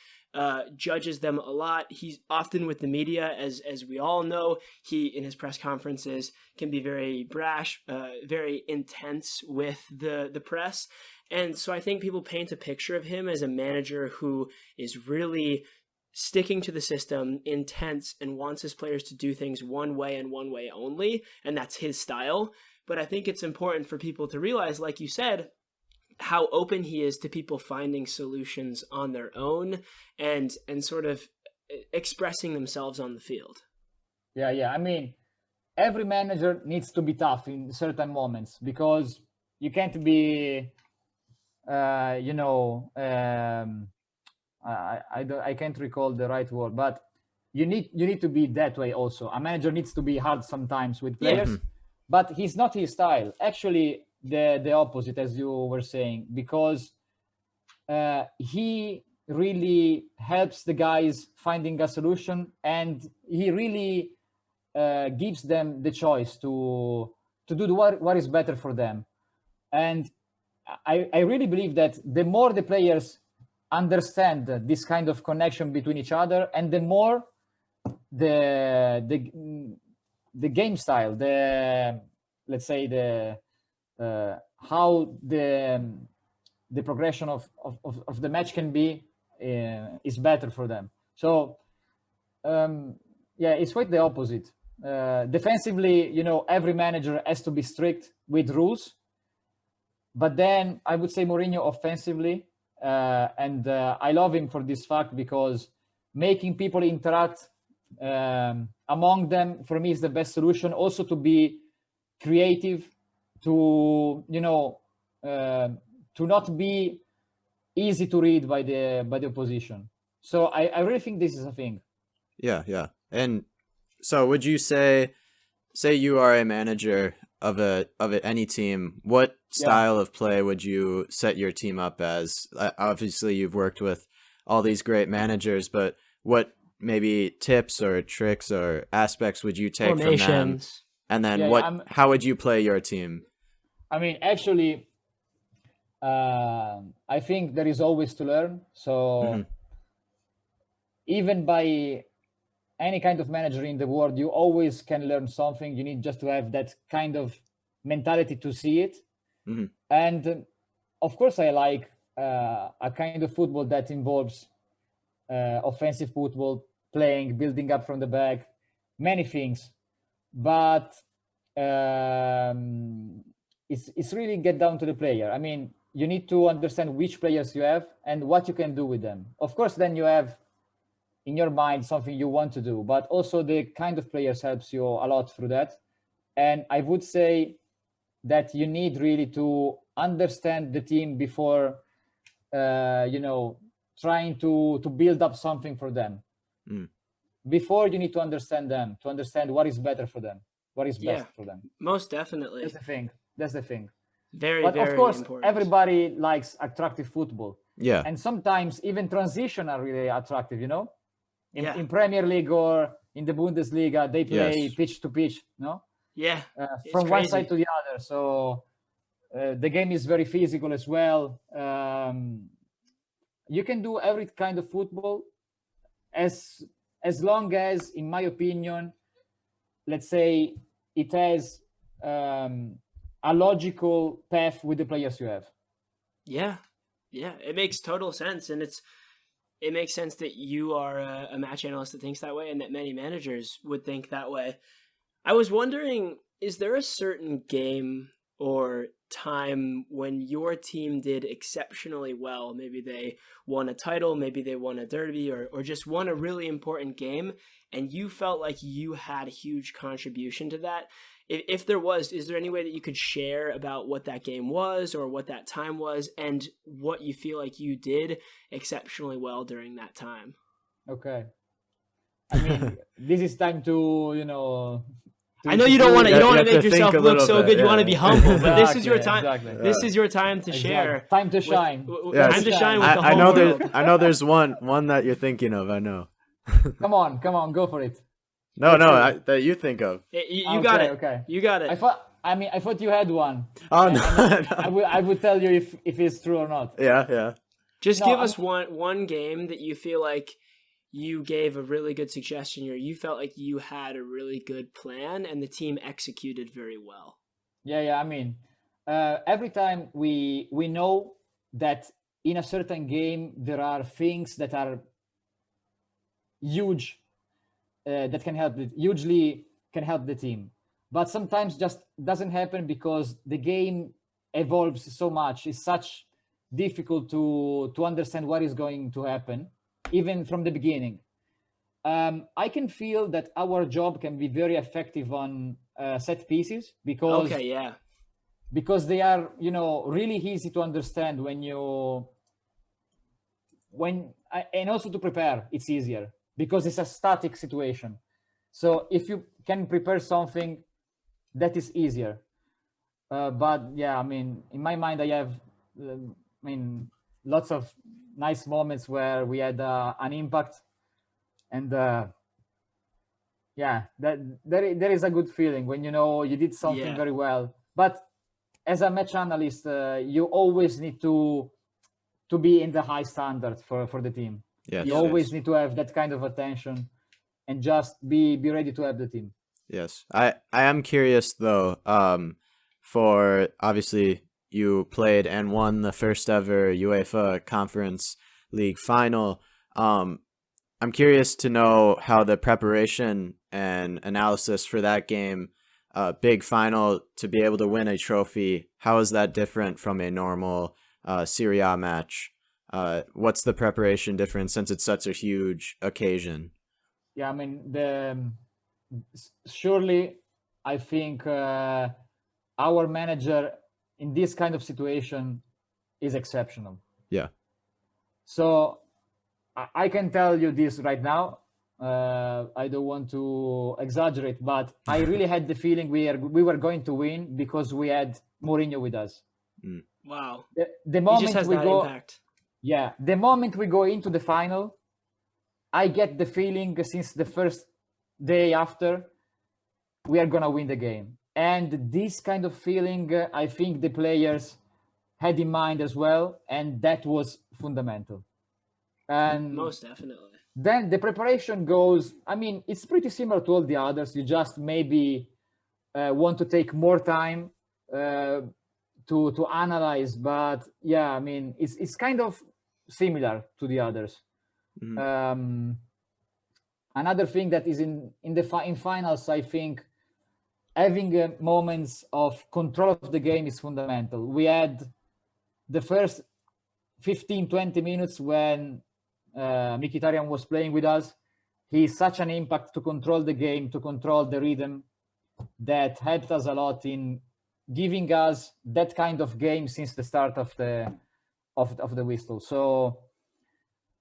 judges them a lot. He's often with the media, as we all know. He, in his press conferences, can be very brash, very intense with the press. And so I think people paint a picture of him as a manager who is really sticking to the system, intense, and wants his players to do things one way and one way only, and that's his style. But I think it's important for people to realize, like you said, how open he is to people finding solutions on their own and sort of expressing themselves on the field. Yeah. I mean, every manager needs to be tough in certain moments, because you can't be, I can't recall the right word, but you need to be that way also. A manager needs to be hard sometimes with players, but he's not his style. Actually, the opposite, as you were saying, because he really helps the guys finding a solution, and he really gives them the choice to do what is better for them. And I really believe that the more the players understand this kind of connection between each other, and the more the game style, let's say how the progression of the match can be, is better for them. So it's quite the opposite. Defensively, every manager has to be strict with rules, but then I would say Mourinho offensively, and I love him for this fact, because making people interact among them, for me, is the best solution. Also to be creative, to to not be easy to read by the opposition. So I really think this is a thing. Yeah. And so would you say you are a manager of any team, what style of play would you set your team up as? Obviously you've worked with all these great managers, but what maybe tips or tricks or aspects would you take from them? And then how would you play your team? I mean, actually, I think there is always to learn. So even by any kind of manager in the world, you always can learn something. You need just to have that kind of mentality to see it. And of course, I like a kind of football that involves offensive football, playing, building up from the back, many things. But it's really get down to the player. I mean, you need to understand which players you have and what you can do with them. Of course, then you have in your mind something you want to do, but also the kind of players helps you a lot through that. And I would say that you need really to understand the team before trying to build up something for them. Before, you need to understand them, to understand what is better for them, what is best for them. Most definitely. That's the thing. But of course, important. Everybody likes attractive football. Yeah. And sometimes even transition are really attractive, in Premier League or in the Bundesliga, they play pitch to pitch, no? Yeah. From one side to the other. So the game is very physical as well. You can do every kind of football as long as, in my opinion, let's say it has a logical path with the players you have. Yeah, it makes total sense, and it makes sense that you are a match analyst that thinks that way, and that many managers would think that way. I was wondering, is there a certain game or time when your team did exceptionally well? Maybe they won a title, maybe they won a derby, or just won a really important game, and you felt like you had a huge contribution to that. If there was, is there any way that you could share about what that game was or what that time was and what you feel like you did exceptionally well during that time? Okay. I mean, this is time to, I know you don't want to make yourself look so good. You want to be humble, but this is your time. Exactly. This is your time to share. Time to shine. Time to shine with the whole world. I know there's one that you're thinking of. I know. Come on, go for it. No, that you think of. You got it. Okay. You got it. I thought you had one. Oh no. I would tell you if it's true or not. Yeah. Just give us one game that you feel like you gave a really good suggestion, or you felt like you had a really good plan and the team executed very well. Yeah. I mean, every time we know that in a certain game there are things that are huge, that can help hugely can help the team, but sometimes just doesn't happen because the game evolves so much. It's such difficult to understand what is going to happen even from the beginning. I can feel that our job can be very effective on set pieces because they are really easy to understand and also to prepare. It's easier because it's a static situation. So if you can prepare something, that is easier. But yeah, I mean, in my mind, I have, lots of nice moments where we had an impact, and there is a good feeling when you did something very well. But as a match analyst, you always need to be in the high standard for the team. You always need to have that kind of attention and just be ready to have the team. Yes. I am curious though, for obviously you played and won the first ever UEFA conference League final. I'm curious to know how the preparation and analysis for that game, big final, to be able to win a trophy, how is that different from a normal Serie A match? What's the preparation difference since it's such a huge occasion? Yeah, I mean, surely I think our manager in this kind of situation is exceptional. Yeah. So I can tell you this right now. I don't want to exaggerate, but I really had the feeling we were going to win because we had Mourinho with us. Mm. Wow. The moment he just has we that go, impact. yeah, the moment we go into the final, I get the feeling since the first day after we are gonna win the game. And this kind of feeling, I think the players had in mind as well, and that was fundamental. And Most definitely. then the preparation goes, I mean, it's pretty similar to all the others. You just maybe want to take more time to analyze, but yeah, I mean, it's kind of similar to the others. Mm-hmm. Another thing that is in finals, I think having moments of control of the game is fundamental. We had the first 15-20 minutes when Mkhitaryan was playing with us. He's such an impact to control the game, to control the rhythm, that helped us a lot in giving us that kind of game since the start of the whistle. So,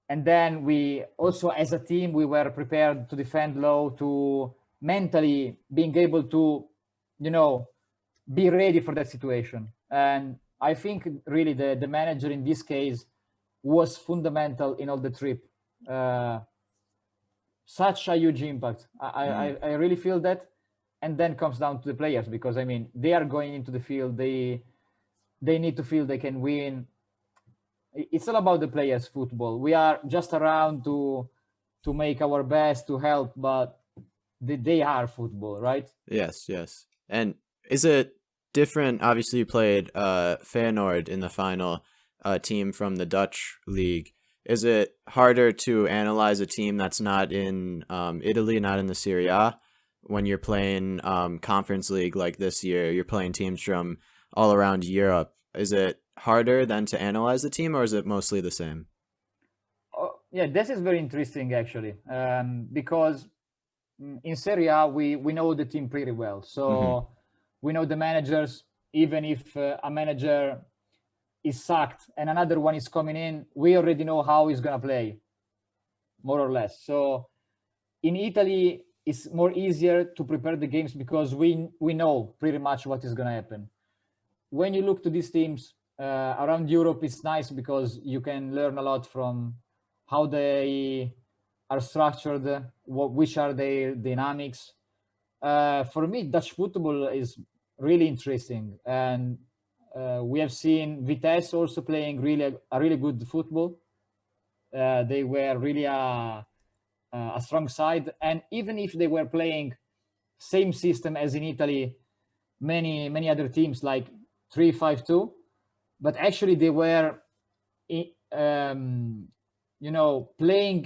and then we also, as a team, we were prepared to defend low, to mentally being able to, be ready for that situation. And I think really the manager in this case was fundamental in all the trip. Such a huge impact. I really feel that. And then comes down to the players, because I mean, they are going into the field. They need to feel they can win. It's all about the players' football. We are just around to make our best, to help, but they are football, right? Yes, yes. And is it different? Obviously, you played Feyenoord in the final, team from the Dutch league. Is it harder to analyze a team that's not in Italy, not in the Serie A, when you're playing Conference League like this year? You're playing teams from all around Europe. Is it harder than to analyze the team, or is it mostly the same? Yeah, this is very interesting actually, because in Serie A we know the team pretty well. So we know the managers. Even if a manager is sacked and another one is coming in, we already know how he's gonna play, more or less. So in Italy, it's more easier to prepare the games because we know pretty much what is gonna happen. When you look to these teams around Europe, it's nice because you can learn a lot from how they are structured, which are their dynamics. For me, Dutch football is really interesting, and we have seen Vitesse also playing a really good football. They were really a strong side, and even if they were playing same system as in Italy, many other teams like 3-5-2, but actually they were playing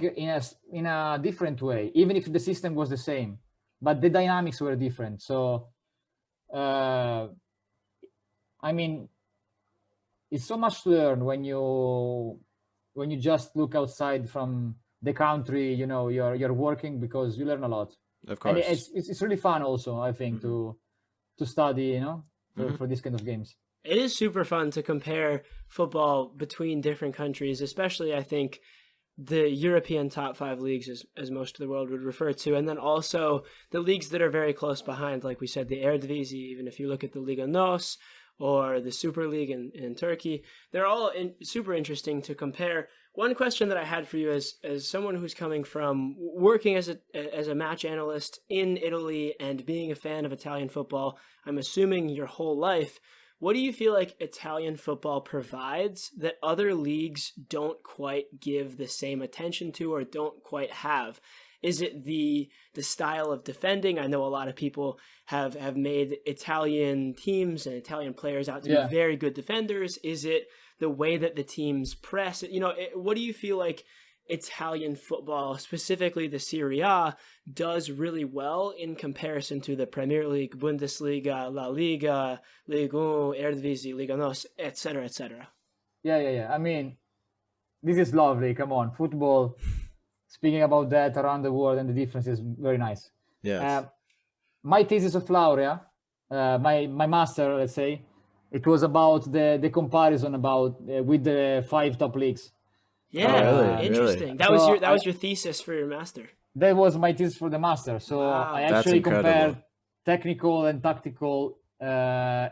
in a different way, even if the system was the same, but the dynamics were different. So I mean, it's so much to learn when you just look outside from the country you're working, because you learn a lot. Of And course. it's really fun also, I think, to study for these kind of games. It is super fun to compare football between different countries, especially I think the European top 5 leagues, as most of the world would refer to, and then also the leagues that are very close behind, like we said, the Eredivisie. Even if you look at the Liga NOS or the Super League in Turkey, they're all super interesting to compare. One question that I had for you, as someone who's coming from working as a match analyst in Italy and being a fan of Italian football, I'm assuming your whole life, what do you feel like Italian football provides that other leagues don't quite give the same attention to or don't quite have? Is it the style of defending? I know a lot of people have made Italian teams and Italian players out to be very good defenders. Is it the way that the teams press. What do you feel like Italian football, specifically the Serie A, does really well in comparison to the Premier League, Bundesliga, La Liga, Ligue 1, Eredivisie, Liga NOS, etc., etc.? Yeah. I mean, this is lovely. Come on, football. Speaking about that around the world and the difference is very nice. Yes. My thesis of laurea, my master, let's say, it was about the comparison about with the 5 top leagues. Yeah, interesting. Really? That was your thesis for your master. That was my thesis for the master. So wow. I actually compared technical and tactical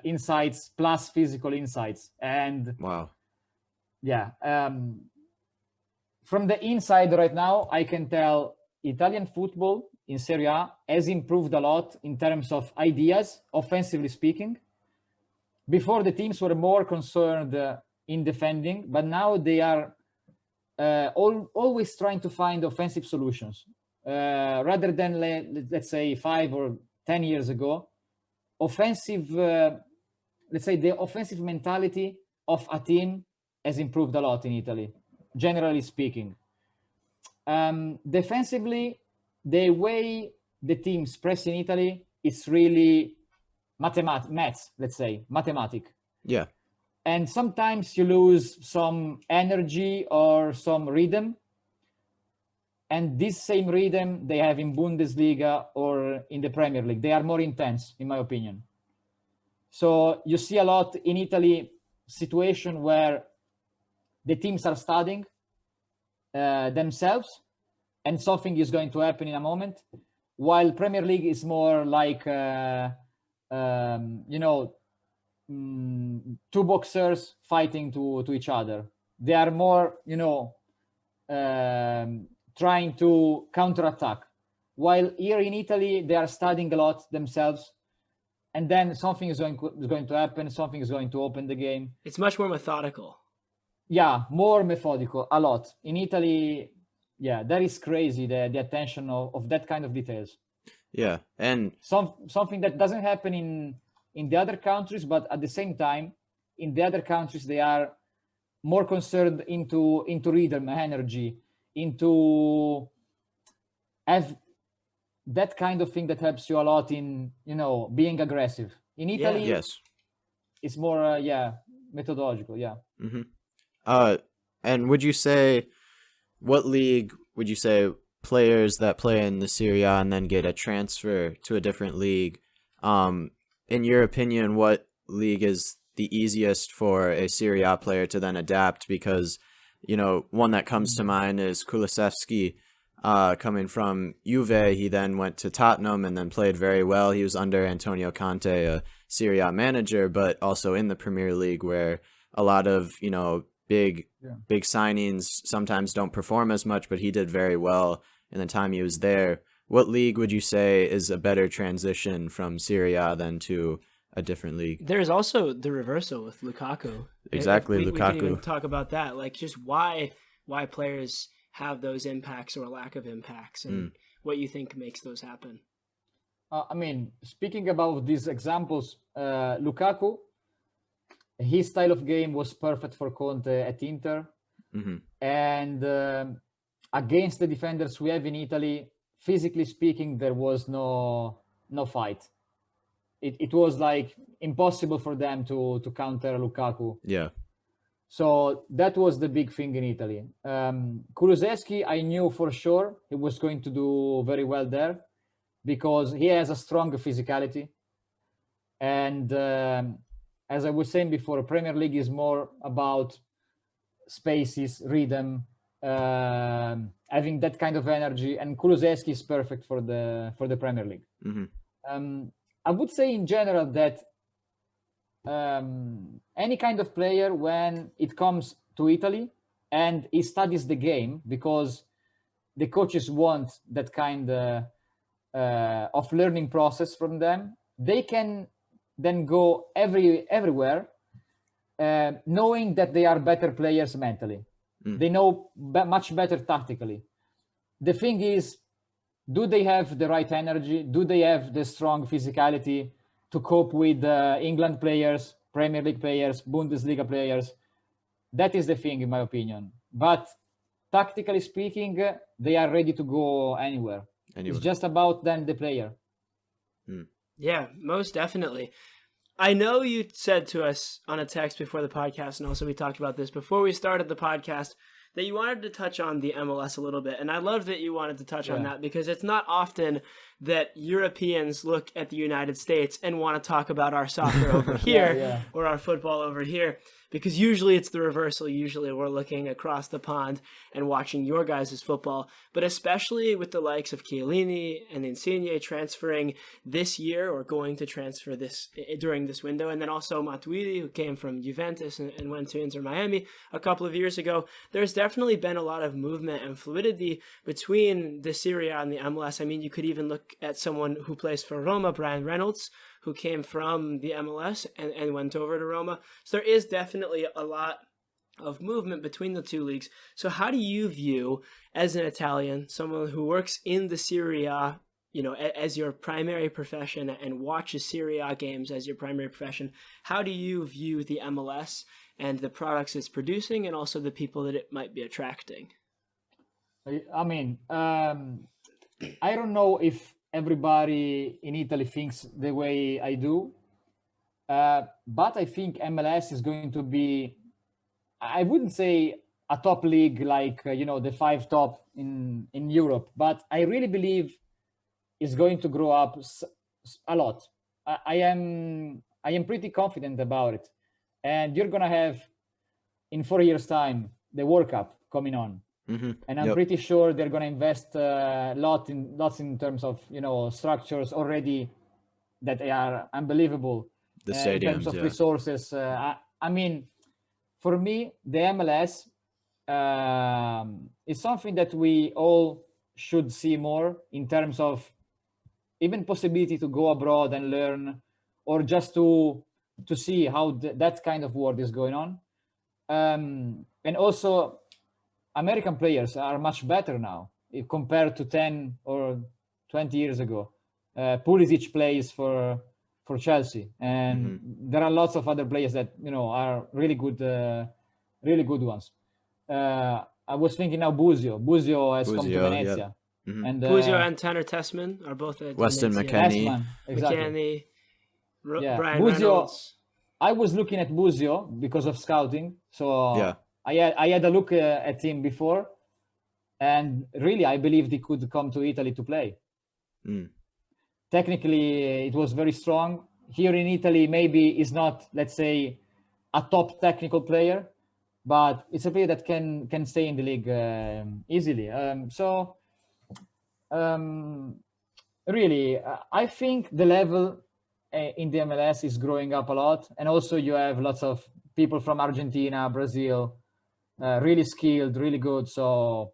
insights plus physical insights. And wow. Yeah. From the inside right now, I can tell Italian football in Serie A has improved a lot in terms of ideas, offensively speaking. Before, the teams were more concerned in defending, but now they are always trying to find offensive solutions. Rather than, let's say, 5 or 10 years ago, offensive, let's say the offensive mentality of a team has improved a lot in Italy, generally speaking. Defensively, the way the teams press in Italy is really mathematic. Yeah. And sometimes you lose some energy or some rhythm. And this same rhythm they have in Bundesliga or in the Premier League. They are more intense, in my opinion. So you see a lot in Italy situation where the teams are studying themselves and something is going to happen in a moment, while Premier League is more like, two boxers fighting to each other. They are more, trying to counterattack. While here in Italy, they are studying a lot themselves. And then something is going to happen. Something is going to open the game. It's much more methodical. Yeah, more methodical, a lot. In Italy, yeah, that is crazy, the attention of that kind of details. Yeah, and something that doesn't happen in the other countries, but at the same time, in the other countries, they are more concerned into rhythm, energy, into have that kind of thing that helps you a lot in, being aggressive. In Italy, yes, it's more, methodological, yeah. Mm-hmm. And would you say, what league would you say players that play in the Serie A and then get a transfer to a different league, in your opinion, what league is the easiest for a Serie A player to then adapt? Because, one that comes to mind is Kulusevski, coming from Juve. He then went to Tottenham and then played very well. He was under Antonio Conte, a Serie A manager, but also in the Premier League, where a lot of, big signings sometimes don't perform as much, but he did very well in the time he was there. What league would you say is a better transition from Serie A than to a different league? There's also the reversal with Lukaku. Exactly, Lukaku. We can even talk about that, like just why players have those impacts or lack of impacts, and what you think makes those happen. I mean, speaking about these examples, Lukaku, his style of game was perfect for Conte at Inter. Mm-hmm. And against the defenders we have in Italy, physically speaking, there was no fight. It was like impossible for them to counter Lukaku. Yeah. So that was the big thing in Italy. Kulusevski, I knew for sure he was going to do very well there because he has a strong physicality. And as I was saying before, Premier League is more about spaces, rhythm, having that kind of energy. And Kulusevski is perfect for the Premier League. Mm-hmm. I would say in general that any kind of player, when it comes to Italy and he studies the game, because the coaches want that kind of learning process from them, they can then go everywhere, knowing that they are better players mentally. They know much better tactically. The thing is, do they have the right energy? Do they have the strong physicality to cope with England players, Premier League players, Bundesliga players? That is the thing, in my opinion. But tactically speaking, they are ready to go anywhere. It's just about then the player. Yeah, most definitely. I know you said to us on a text before the podcast, and also we talked about this before we started the podcast, that you wanted to touch on the MLS a little bit. And I love that you wanted to touch on that, because it's not often that Europeans look at the United States and want to talk about our soccer over here or our football over here, because usually it's the reversal. Usually we're looking across the pond and watching your guys' football, but especially with the likes of Chiellini and Insigne transferring this year, or going to transfer this during this window, and then also Matuidi, who came from Juventus and went to Inter Miami a couple of years ago. There's definitely been a lot of movement and fluidity between the Serie A and the MLS. I mean, you could even look at someone who plays for Roma, Brian Reynolds, who came from the MLS and went over to Roma. So there is definitely a lot of movement between the two leagues. So how do you view, as an Italian, someone who works in the Serie A, you know, as your primary profession and watches Serie A games as your primary profession, how do you view the MLS and the products it's producing, and also the people that it might be attracting? I mean, I don't know if everybody in Italy thinks the way I do, but I think MLS is going to be, I wouldn't say a top league like the 5 top in Europe, but I really believe it's going to grow up a lot. I am pretty confident about it, and you're gonna have in 4 years' time the World Cup coming on. And I'm pretty sure they're going to invest lots in terms of structures already that are unbelievable. The stadiums, in terms of resources. I mean, for me, the MLS is something that we all should see more, in terms of even possibility to go abroad and learn, or just to see how that kind of world is going on. And also, American players are much better now compared to 10 or 20 years ago. Pulisic plays for Chelsea, and there are lots of other players that are really good ones. I was thinking now Buzio has come to Venezia. And Buzio and Tanner Tessman are both at Weston Venezia. Exactly. Brian Buzio, Reynolds. I was looking at Buzio because of scouting, so I had a look at him before, and really I believed he could come to Italy to play. Technically, it was very strong. Here in Italy, maybe he's not, let's say, a top technical player, but it's a player that can stay in the league easily. Really, I think the level in the MLS is growing up a lot, and also you have lots of people from Argentina, Brazil, really skilled, really good. So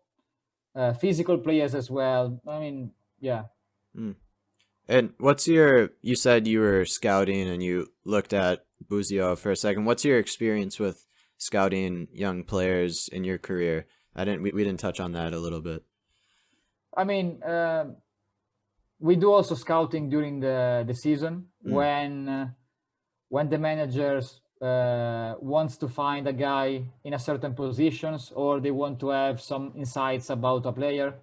physical players as well. I mean, yeah. And you said you were scouting and you looked at Buzio for a second. What's your experience with scouting young players in your career? We didn't touch on that a little bit. I mean, we do also scouting during the season when the managers wants to find a guy in a certain positions, or they want to have some insights about a player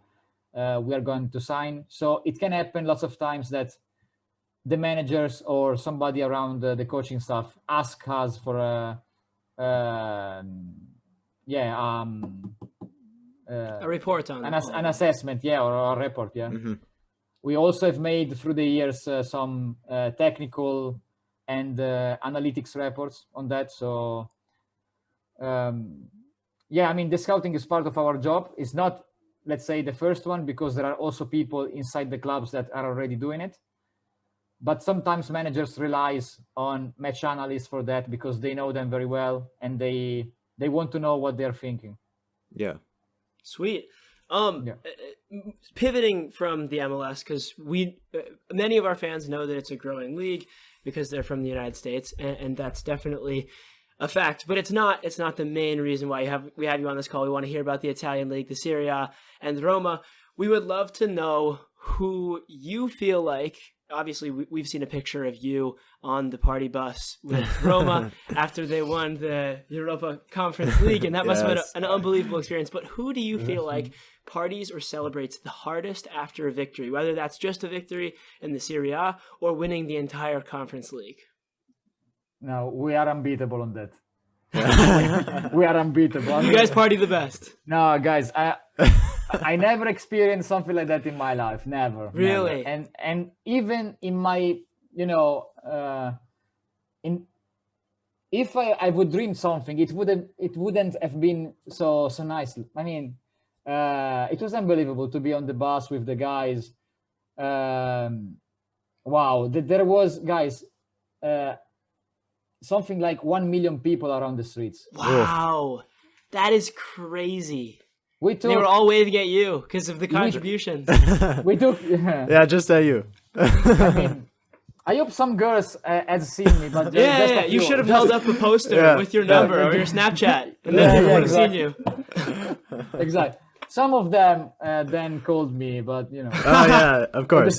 we are going to sign. So it can happen lots of times that the managers or somebody around the coaching staff ask us for a report on an assessment, or a report. We also have made through the years some technical and analytics reports on that. So I mean, the scouting is part of our job. It's not, let's say, the first one, because there are also people inside the clubs that are already doing it. But sometimes managers relies on match analysts for that, because they know them very well and they want to know what they're thinking. Yeah. Sweet. Pivoting from the MLS, because many of our fans know that it's a growing league because they're from the United States, and that's definitely a fact. But it's not the main reason why we have you on this call. We want to hear about the Italian league, the Serie A, and Roma. We would love to know who you feel like, obviously we've seen a picture of you on the party bus with Roma after they won the Europa Conference League, and that must have been an unbelievable experience. But who do you feel like parties or celebrates the hardest after a victory, whether that's just a victory in the Serie A or winning the entire Conference League? No, we are unbeatable on that. We are unbeatable. You guys party the best. No, guys, I never experienced something like that in my life. Never. Really? Never. And even in my, if I would dream something, it wouldn't have been so nice. I mean, it was unbelievable to be on the bus with the guys. Wow, there was, guys, something like 1 million people around the streets. Wow, that is crazy. They were all waving at you because of the contributions. We took... Yeah, just at you. I mean, I hope some girls had seen me, but yeah, you should have held up a poster with your number or your Snapchat, and then people would have seen you. Exactly. Some of them then called me, but Oh yeah, of course.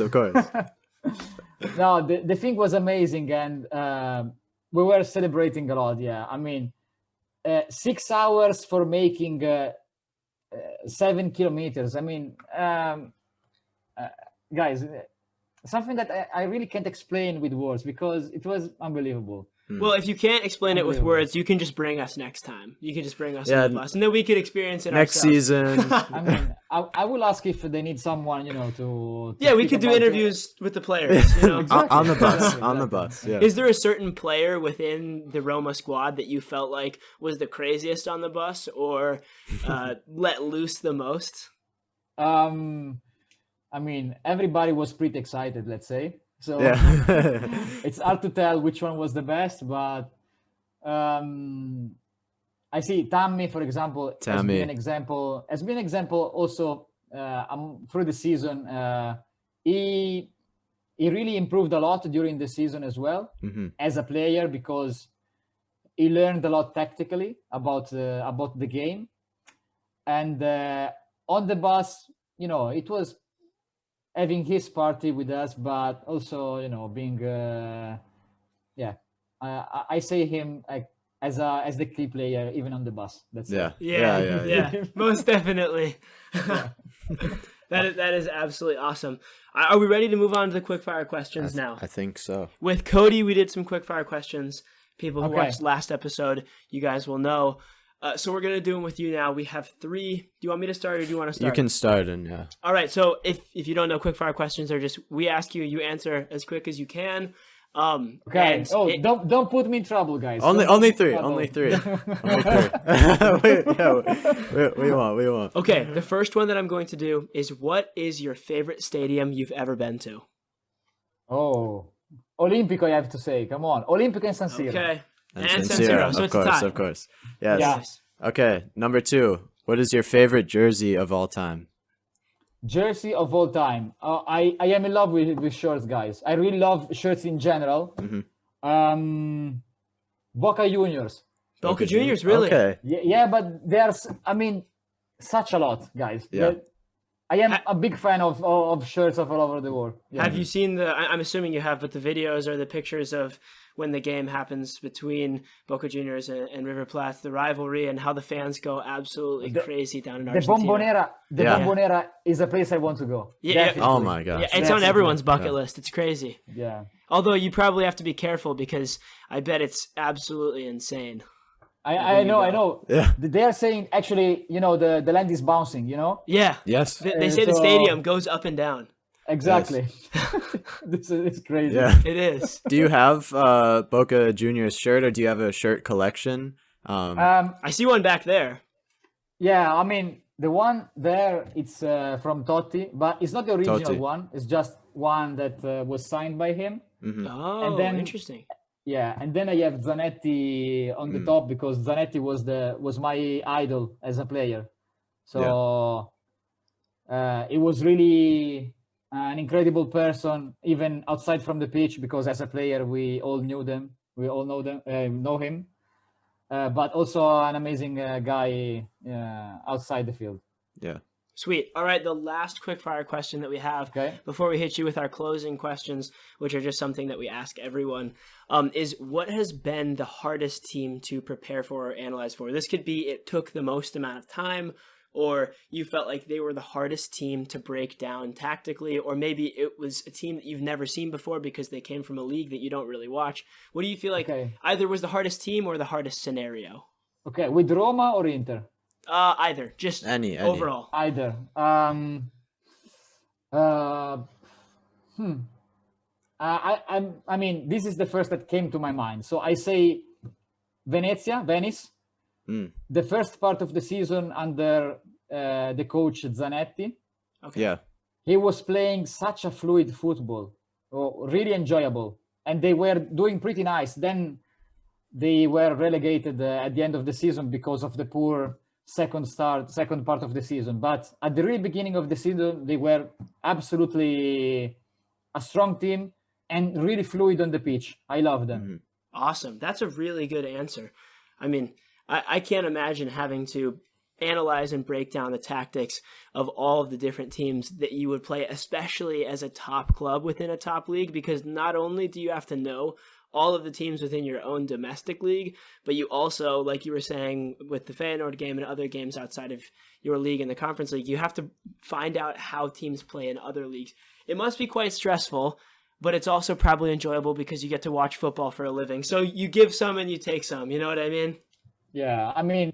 No, the thing was amazing, and we were celebrating a lot. Yeah, I mean, 6 hours for making 7 kilometers. I mean, guys, something that I really can't explain with words because it was unbelievable. Well, if you can't explain it with words, you can just bring us next time. You can just bring us on the bus, and then we could experience it next ourselves. Season. I mean, I will ask if they need someone, to yeah, we could do interviews with the players. Exactly. On the bus. On the bus. Yeah. Is there a certain player within the Roma squad that you felt like was the craziest on the bus, or let loose the most? I mean, everybody was pretty excited, let's say. So it's hard to tell which one was the best, but I see Tammy, for example, has been an example. Also through the season. He really improved a lot during the season as well as a player because he learned a lot tactically about the game, and on the bus, it was having his party with us, but also being I say him as the key player even on the bus. That's it. Yeah, most definitely. That is absolutely awesome. Are we ready to move on to the quickfire questions now? I think so. With Cody, we did some quickfire questions. People who watched last episode, you guys will know. So we're going to do them with you now. We have 3. Do you want me to start or do you want to start? You can start and yeah. All right. So if you don't know, quickfire questions are just, we ask you, you answer as quick as you can. Okay. Don't put me in trouble, guys. Only three. Only three. We want. Okay. The first one that I'm going to do is, what is your favorite stadium you've ever been to? Oh, Olimpico, I have to say. Come on. Olimpico and San Siro. Okay. And San Siro. So it's a tie. Of course. Yes. Yeah. Okay. Number 2. What is your favorite jersey of all time? Jersey of all time. I am in love with shirts, guys. I really love shirts in general. Boca Juniors. Boca Juniors, really? Okay. Yeah, but there's, such a lot, guys. Yeah. I am a big fan of shirts of all over the world. Yeah. Have you seen I'm assuming you have, but the videos or the pictures of when the game happens between Boca Juniors and River Plate, the rivalry, and how the fans go absolutely crazy down in Argentina. The Bombonera is a place I want to go. Yeah. Oh my gosh. Yeah, it's on everyone's bucket list. It's crazy. Yeah. Although you probably have to be careful because I bet it's absolutely insane. I know. Yeah. They are saying, actually, the land is bouncing, Yeah. Yes. They say the stadium goes up and down. Exactly. This is crazy. Yeah. It is. Do you have Boca Juniors shirt, or do you have a shirt collection? I see one back there. Yeah, I mean, the one there, it's from Totti, but it's not the original one. It's just one that was signed by him. Oh, and then, interesting. Yeah, and then I have Zanetti on the top because Zanetti was my idol as a player. So it was really an incredible person, even outside from the pitch, because as a player we all knew them. We all know him. But also an amazing guy outside the field. Yeah. Sweet. All right, the last quick fire question that we have before we hit you with our closing questions, which are just something that we ask everyone, is what has been the hardest team to prepare for or analyze for? This could be it took the most amount of time, or you felt like they were the hardest team to break down tactically, or maybe it was a team that you've never seen before because they came from a league that you don't really watch. What do you feel like either was the hardest team or the hardest scenario? Okay, with Roma or Inter? Either, just any overall. Either. I mean, this is the first that came to my mind. So I say Venice. The first part of the season under the coach Zanetti. Okay. Yeah. He was playing such a fluid football, really enjoyable, and they were doing pretty nice. Then they were relegated at the end of the season because of the poor second part of the season. But at the really beginning of the season, they were absolutely a strong team and really fluid on the pitch. I love them. Mm-hmm. Awesome. That's a really good answer. I mean, I can't imagine having to analyze and break down the tactics of all of the different teams that you would play, especially as a top club within a top league, because not only do you have to know all of the teams within your own domestic league, but you also, like you were saying with the Feyenoord game and other games outside of your league in the Conference League, you have to find out how teams play in other leagues. It must be quite stressful, but it's also probably enjoyable because you get to watch football for a living. So you give some and you take some, you know what I mean? Yeah, I mean,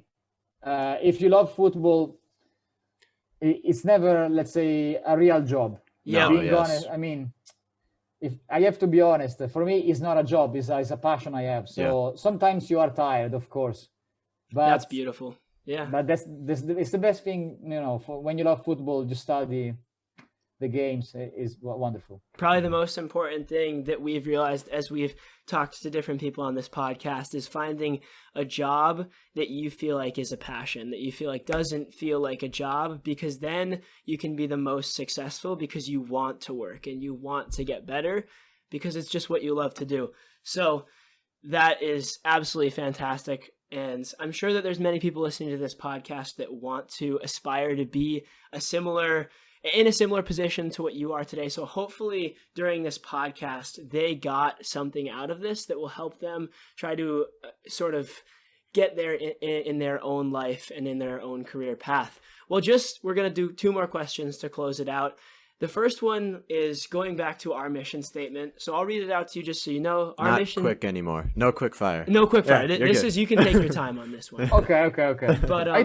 if you love football, it's never, let's say, a real job. Yeah, being honest, I mean, if I have to be honest, for me, it's not a job; it's a passion I have. So sometimes you are tired, of course. But that's beautiful. Yeah, but that's it's the best thing, you know. For when you love football, just study the games is wonderful. Probably the most important thing that we've realized as we've talked to different people on this podcast is finding a job that you feel like is a passion, that you feel like doesn't feel like a job, because then you can be the most successful because you want to work and you want to get better because it's just what you love to do. So that is absolutely fantastic. And I'm sure that there's many people listening to this podcast that want to aspire to be in a similar position to what you are today. So hopefully during this podcast, they got something out of this that will help them try to sort of get there in their own life and in their own career path. Well, we're going to do 2 more questions to close it out. The first one is going back to our mission statement. So I'll read it out to you just so you know. Our mission. Not quick anymore. No quick fire. No quick fire. This is, you can take your time on this one. Okay. But I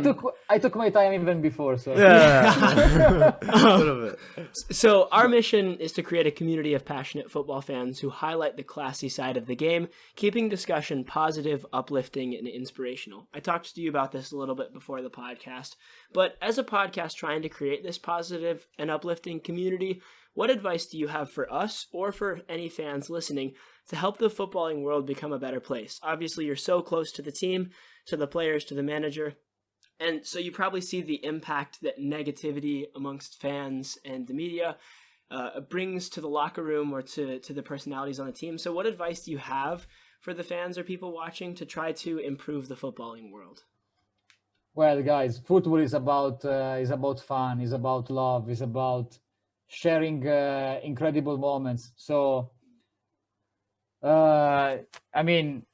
took my time even before. So yeah. A little bit. So our mission is to create a community of passionate football fans who highlight the classy side of the game, keeping discussion positive, uplifting, and inspirational. I talked to you about this a little bit before the podcast, but as a podcast trying to create this positive and uplifting community, what advice do you have for us or for any fans listening to help the footballing world become a better place? Obviously, you're so close to the team, to the players, to the manager, and so you probably see the impact that negativity amongst fans and the media brings to the locker room or to the personalities on the team. So what advice do you have for the fans or people watching to try to improve the footballing world? Well, guys, football is about fun, is about love, is about sharing incredible moments. So, I mean,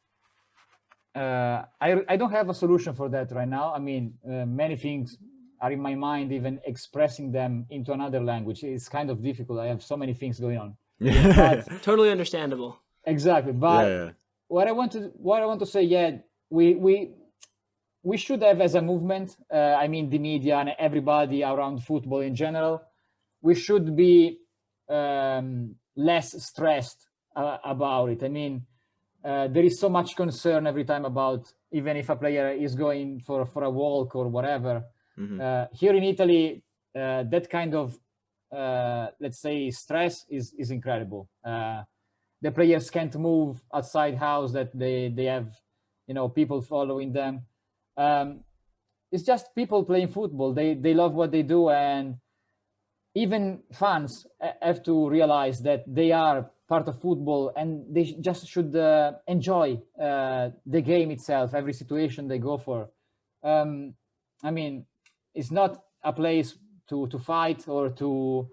I don't have a solution for that right now. I mean, many things are in my mind. Even expressing them into another language is kind of difficult. I have so many things going on. But, totally understandable. Exactly, but what I want to say, we should have as a movement. I mean, the media and everybody around football in general. We should be less stressed about it. I mean, there is so much concern every time about even if a player is going for a walk or whatever. Mm-hmm. Here in Italy, that kind of, let's say, stress is incredible. The players can't move outside house, that they have, people following them. It's just people playing football. They love what they do, and even fans have to realize that they are part of football and they just should enjoy the game itself, every situation they go for. I mean, it's not a place to fight or to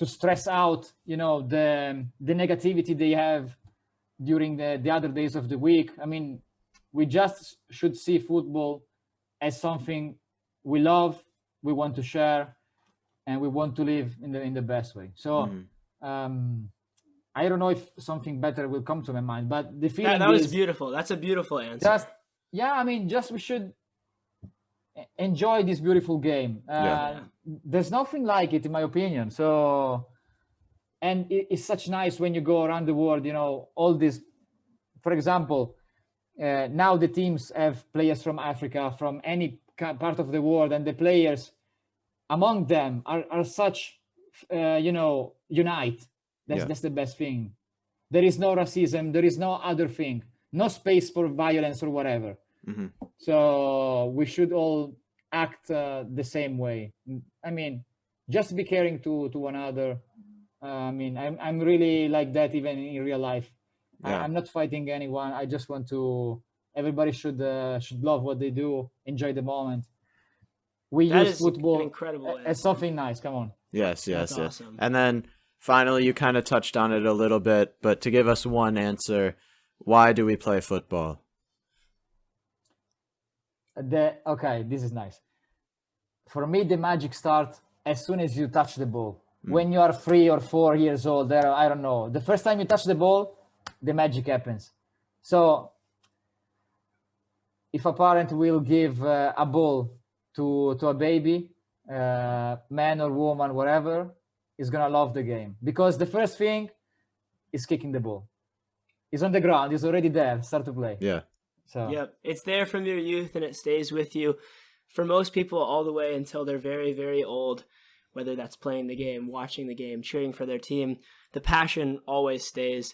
stress out, the negativity they have during the other days of the week. I mean, we just should see football as something we love, we want to share, and we want to live in the best way. So I don't know if something better will come to my mind, but the feeling that was beautiful. That's a beautiful answer. Just we should enjoy this beautiful game. There's nothing like it, in my opinion. So, and it's such nice when you go around the world, all this, for example, now the teams have players from Africa, from any part of the world, and the players among them are such, unite. That's the best thing. There is no racism. There is no other thing. No space for violence or whatever. Mm-hmm. So we should all act the same way. I mean, just be caring to one another. I mean, I'm really like that even in real life. I'm not fighting anyone. I just want to. Everybody should love what they do, enjoy the moment. We use football as something nice. Come on. Yes. Awesome. And then finally, you kind of touched on it a little bit, but to give us one answer, why do we play football? Okay, this is nice. For me, the magic starts as soon as you touch the ball. When you are 3 or 4 years old, I don't know. The first time you touch the ball, the magic happens. So if a parent will give a ball to a baby, man or woman, whatever, is gonna love the game, because the first thing is kicking the ball. It's on the ground. It's already there. Start to play. Yeah. So. Yep, it's there from your youth and it stays with you for most people all the way until they're very, very old, whether that's playing the game, watching the game, cheering for their team. The passion always stays.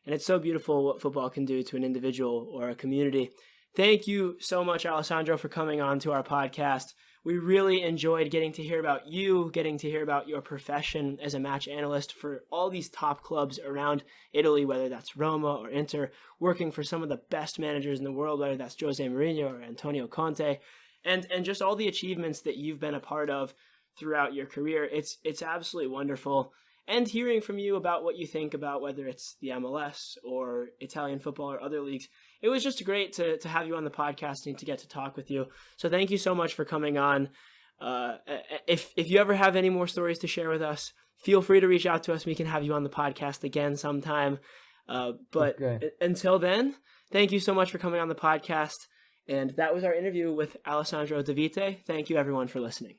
And it's so beautiful what football can do to an individual or a community. Thank you so much, Alessandro, for coming on to our podcast. We really enjoyed getting to hear about you, getting to hear about your profession as a match analyst for all these top clubs around Italy, whether that's Roma or Inter, working for some of the best managers in the world, whether that's Jose Mourinho or Antonio Conte, and just all the achievements that you've been a part of throughout your career. It's absolutely wonderful. And hearing from you about what you think about whether it's the MLS or Italian football or other leagues, it was just great to have you on the podcast and to get to talk with you. So thank you so much for coming on. If you ever have any more stories to share with us, feel free to reach out to us. We can have you on the podcast again sometime. But until then, thank you so much for coming on the podcast. And that was our interview with Alessandro Davite. Thank you everyone for listening.